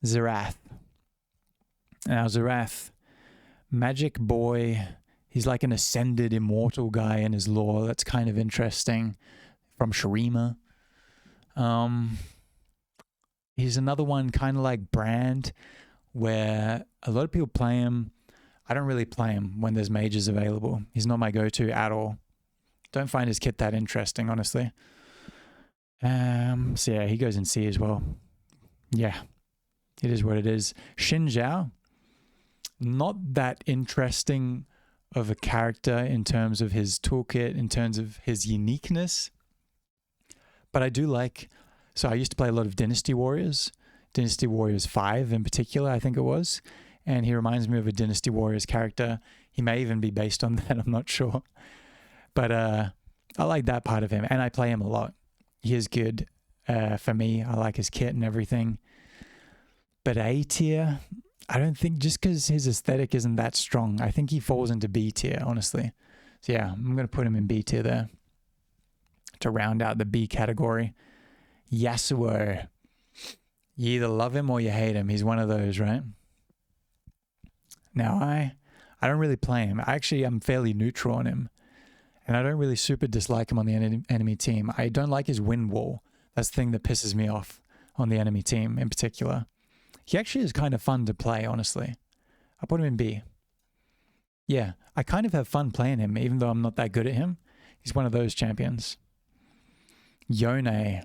Zerath. Now, Zerath, magic boy. He's like an ascended immortal guy in his lore. That's kind of interesting. From Shurima. He's another one kind of like Brand, where a lot of people play him. I don't really play him when there's mages available. He's not my go-to at all. Don't find his kit that interesting, honestly. So yeah, he goes in C as well. Yeah, it is what it is. Xin Zhao, not that interesting of a character in terms of his toolkit, in terms of his uniqueness. But I do like, so I used to play a lot of Dynasty Warriors 5 in particular, I think it was. And he reminds me of a Dynasty Warriors character. He may even be based on that, I'm not sure. But I like that part of him, and I play him a lot. He is good for me. I like his kit and everything. But A tier, I don't think, just because his aesthetic isn't that strong, I think he falls into B tier, honestly. So yeah, I'm going to put him in B tier there to round out the B category. Yasuo. You either love him or you hate him. He's one of those, right? Now, I don't really play him. I'm fairly neutral on him. And I don't really super dislike him on the enemy team. I don't like his win wall. That's the thing that pisses me off on the enemy team in particular. He actually is kind of fun to play, honestly. I'll put him in B. Yeah, I kind of have fun playing him, even though I'm not that good at him. He's one of those champions. Yone.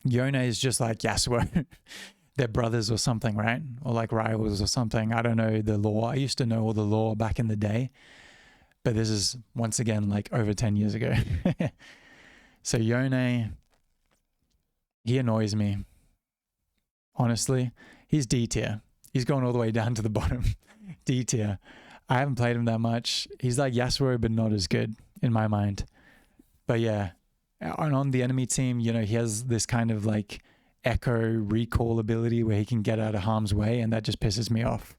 Yone is just like Yasuo. They're brothers or something, right? Or like rivals or something. I don't know the lore. I used to know all the lore back in the day. But this is, once again, like over 10 years ago. So Yone, he annoys me. Honestly, he's D tier. He's going all the way down to the bottom. D tier. I haven't played him that much. He's like Yasuo, but not as good in my mind. But yeah, and on the enemy team, you know, he has this kind of like echo recall ability where he can get out of harm's way, and that just pisses me off.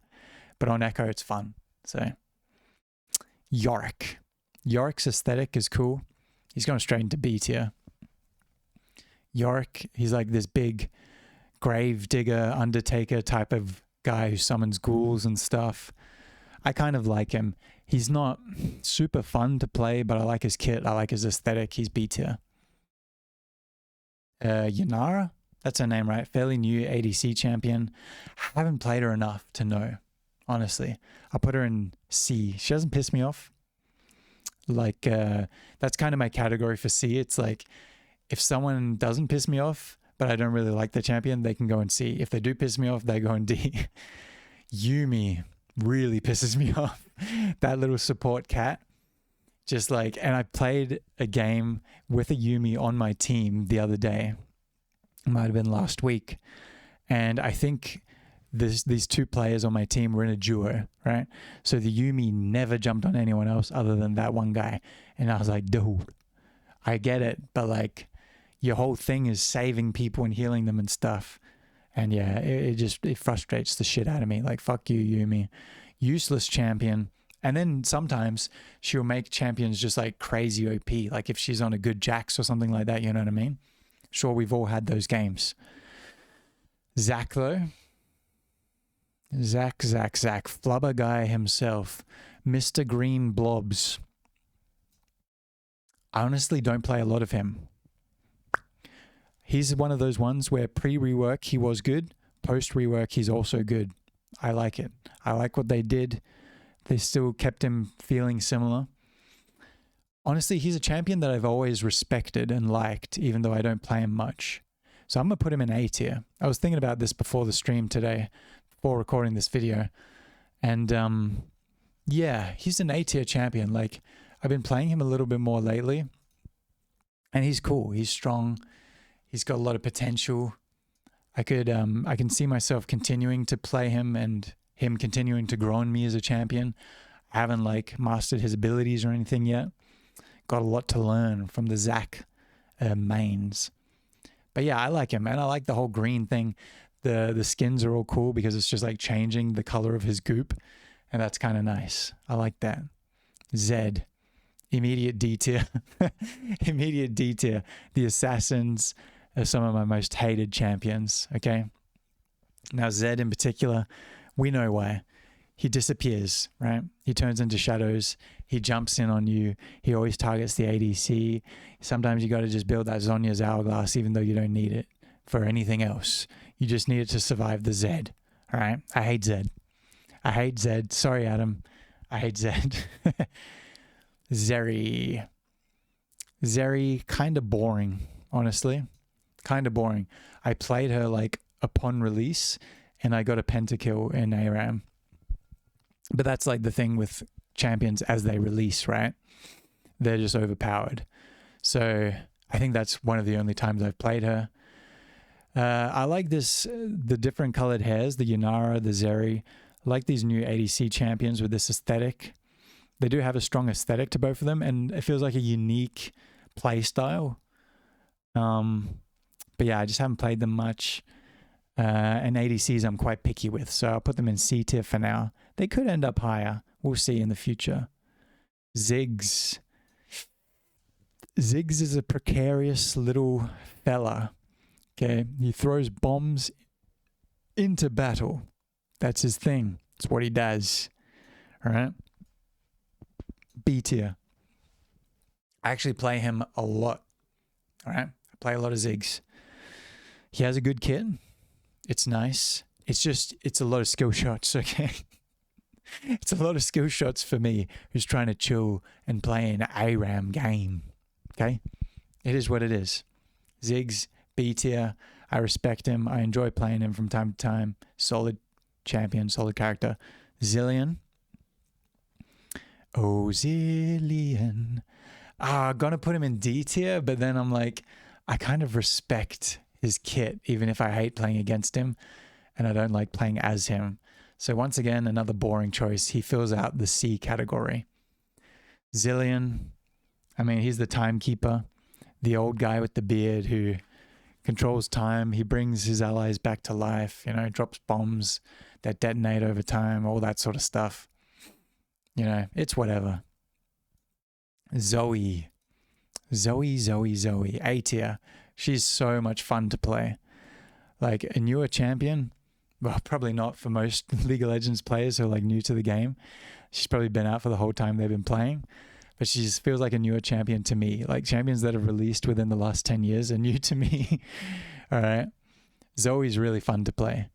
But on echo, it's fun. So Yorick. Yorick's aesthetic is cool. He's going straight into B tier. Yorick, he's like this big grave digger, undertaker type of guy who summons ghouls and stuff. I kind of like him. He's not super fun to play, but I like his kit. I like his aesthetic. He's B tier. Yanara, that's her name, right? Fairly new ADC champion. Haven't played her enough to know, honestly. I'll put her in C. She doesn't piss me off. Like, that's kind of my category for C. It's like, if someone doesn't piss me off, but I don't really like the champion, they can go in C. If they do piss me off, they go in D. Yumi really pisses me off. That little support cat. Just like, and I played a game with a Yumi on my team the other day. It might have been last week. And I think these two players on my team were in a duo, right? So the Yumi never jumped on anyone else other than that one guy. And I was like, dude, I get it, but like, your whole thing is saving people and healing them and stuff. And yeah, it frustrates the shit out of me. Like, fuck you, Yumi. Useless champion. And then sometimes she'll make champions just like crazy OP. Like if she's on a good Jax or something like that, you know what I mean? Sure, we've all had those games. Zach though. Zach. Flubber guy himself. Mr. Green Blobs. I honestly don't play a lot of him. He's one of those ones where pre-rework he was good. Post-rework he's also good. I like it. I like what they did. They still kept him feeling similar. Honestly, he's a champion that I've always respected and liked, even though I don't play him much. So I'm going to put him in A tier. I was thinking about this before the stream today, before recording this video. And yeah, he's an A tier champion. Like, I've been playing him a little bit more lately. And he's cool. He's strong. He's got a lot of potential. I can see myself continuing to play him and him continuing to grow in me as a champion. I haven't like mastered his abilities or anything yet. Got a lot to learn from the Zach mains. But yeah, I like him, and I like the whole green thing. The skins are all cool because it's just like changing the color of his goop, and that's kind of nice. I like that. Zed, immediate D tier. Immediate D tier. The assassins are some of my most hated champions, okay? Now Zed in particular, we know why. He disappears, right? He turns into shadows. He jumps in on you. He always targets the ADC. Sometimes you got to just build that Zhonya's hourglass even though you don't need it for anything else. You just need it to survive the Zed, all right? I hate Zed. I hate Zed. Sorry, Adam. I hate Zed. Zeri, kind of boring, honestly. Kind of boring. I played her like upon release and I got a pentakill in ARAM. But that's like the thing with champions as they release, right? They're just overpowered. So I think that's one of the only times I've played her. I like the different colored hairs, the Yanara, the Zeri. I like these new ADC champions with this aesthetic. They do have a strong aesthetic to both of them, and it feels like a unique play style. But yeah, I just haven't played them much. And ADCs I'm quite picky with, so I'll put them in C tier for now. They could end up higher. We'll see in the future. Ziggs. Ziggs is a precarious little fella. Okay, he throws bombs into battle. That's his thing. It's what he does. All right. B tier. I actually play him a lot. All right. I play a lot of Ziggs. He has a good kit. It's nice. It's a lot of skill shots, okay? It's a lot of skill shots for me who's trying to chill and play an ARAM game, okay? It is what it is. Ziggs, B tier. I respect him. I enjoy playing him from time to time. Solid champion, solid character. Zillion. Oh, Zillion. Gonna put him in D tier, but then I'm like, I kind of respect his kit, even if I hate playing against him and I don't like playing as him. So once again, another boring choice. He fills out the C category. Zillion, I mean, he's the timekeeper, the old guy with the beard who controls time. He brings his allies back to life, you know, drops bombs that detonate over time, all that sort of stuff. You know, it's whatever. Zoe, A tier. She's so much fun to play. Like a newer champion, well, probably not for most League of Legends players who are like new to the game. She's probably been out for the whole time they've been playing, but she just feels like a newer champion to me. Like champions that have released within the last 10 years are new to me. All right. Zoe's really fun to play.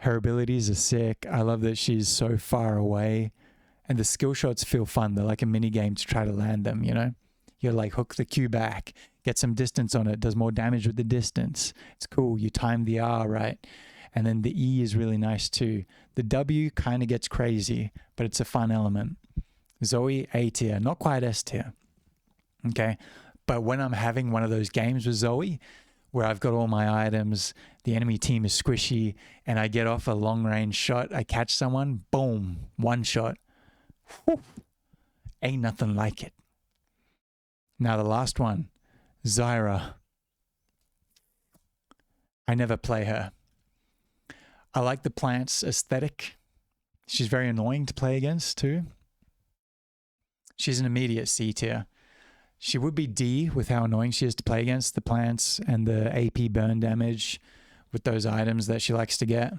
Her abilities are sick. I love that she's so far away And the skill shots feel fun. They're like a mini game to try to land them, you know? You like hook the Q back, get some distance on it, does more damage with the distance. It's cool. You time the R right. And then the E is really nice too. The W kind of gets crazy, but it's a fun element. Zoe, A tier, not quite S tier. Okay. But when I'm having one of those games with Zoe, where I've got all my items, the enemy team is squishy, and I get off a long range shot, I catch someone, boom, one shot. Whew. Ain't nothing like it. Now the last one, Zyra. I never play her. I like the plant's aesthetic. She's very annoying to play against too. She's an immediate C tier. She would be D with how annoying she is to play against, the plants and the AP burn damage with those items that she likes to get.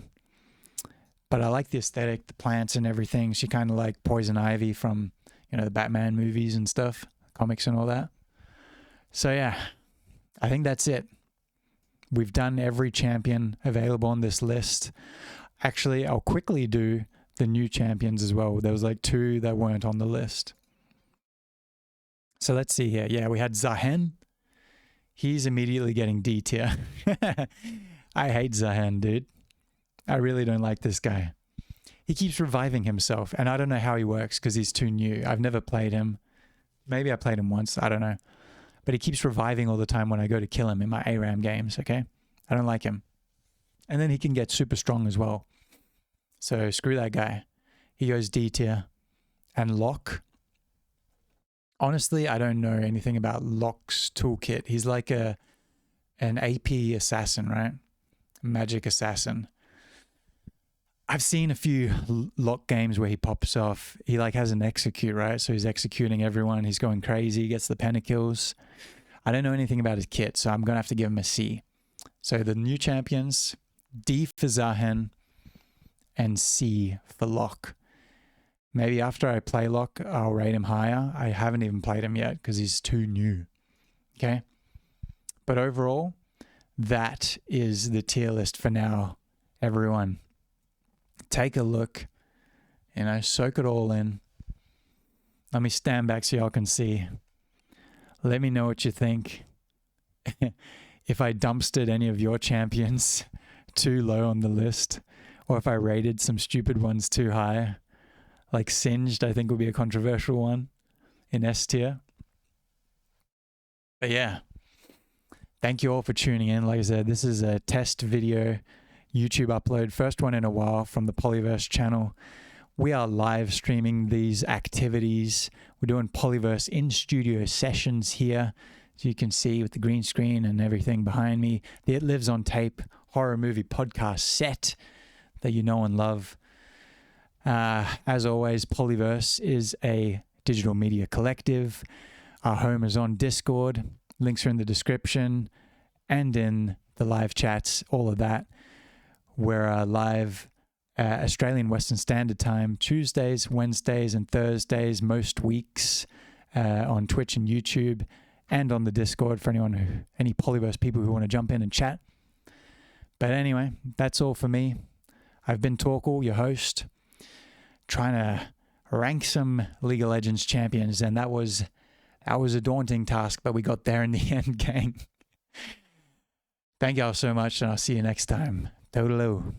But I like the aesthetic, the plants and everything. She kind of like Poison Ivy from, you know, the Batman movies and stuff, comics and all that. So yeah, I think that's it. We've done every champion available on this list. Actually, I'll quickly do the new champions as well. There was like 2 that weren't on the list. So let's see here. Yeah, we had Zahen. He's immediately getting D tier. I hate Zahen, dude. I really don't like this guy. He keeps reviving himself, and I don't know how he works because he's too new. I've never played him. Maybe I played him once. I don't know. But he keeps reviving all the time when I go to kill him in my ARAM games, okay? I don't like him. And then he can get super strong as well. So screw that guy. He goes D tier. And Locke. Honestly, I don't know anything about Locke's toolkit. He's like an AP assassin, right? Magic assassin. I've seen a few Locke games where he pops off. He like has an execute, right? So he's executing everyone. He's going crazy. He gets the pentakills. I don't know anything about his kit, so I'm going to have to give him a C. So the new champions, D for Zahen and C for Locke. Maybe after I play Locke, I'll rate him higher. I haven't even played him yet because he's too new. Okay? But overall, that is the tier list for now, everyone. Take a look, you know, soak it all in. Let me stand back so y'all can see. Let me know what you think. If I dumpstered any of your champions too low on the list, or if I rated some stupid ones too high, like Singed, I think would be a controversial one in S tier. But yeah, thank you all for tuning in. Like I said, this is a test video YouTube upload, first one in a while from the Pollyverse channel. We are live streaming these activities. We're doing Pollyverse in studio sessions here, as you can see with the green screen and everything behind me. The It Lives on Tape horror movie podcast set that you know and love. As always, Pollyverse is a digital media collective. Our home is on Discord. Links are in the description and in the live chats, all of that. We're live Australian Western Standard Time, Tuesdays, Wednesdays, and Thursdays, most weeks on Twitch and YouTube, and on the Discord for any Pollyverse people who want to jump in and chat. But anyway, that's all for me. I've been Torkel, your host, trying to rank some League of Legends champions, and that was a daunting task, but we got there in the end, gang. Thank y'all so much, and I'll see you next time. Toodaloo.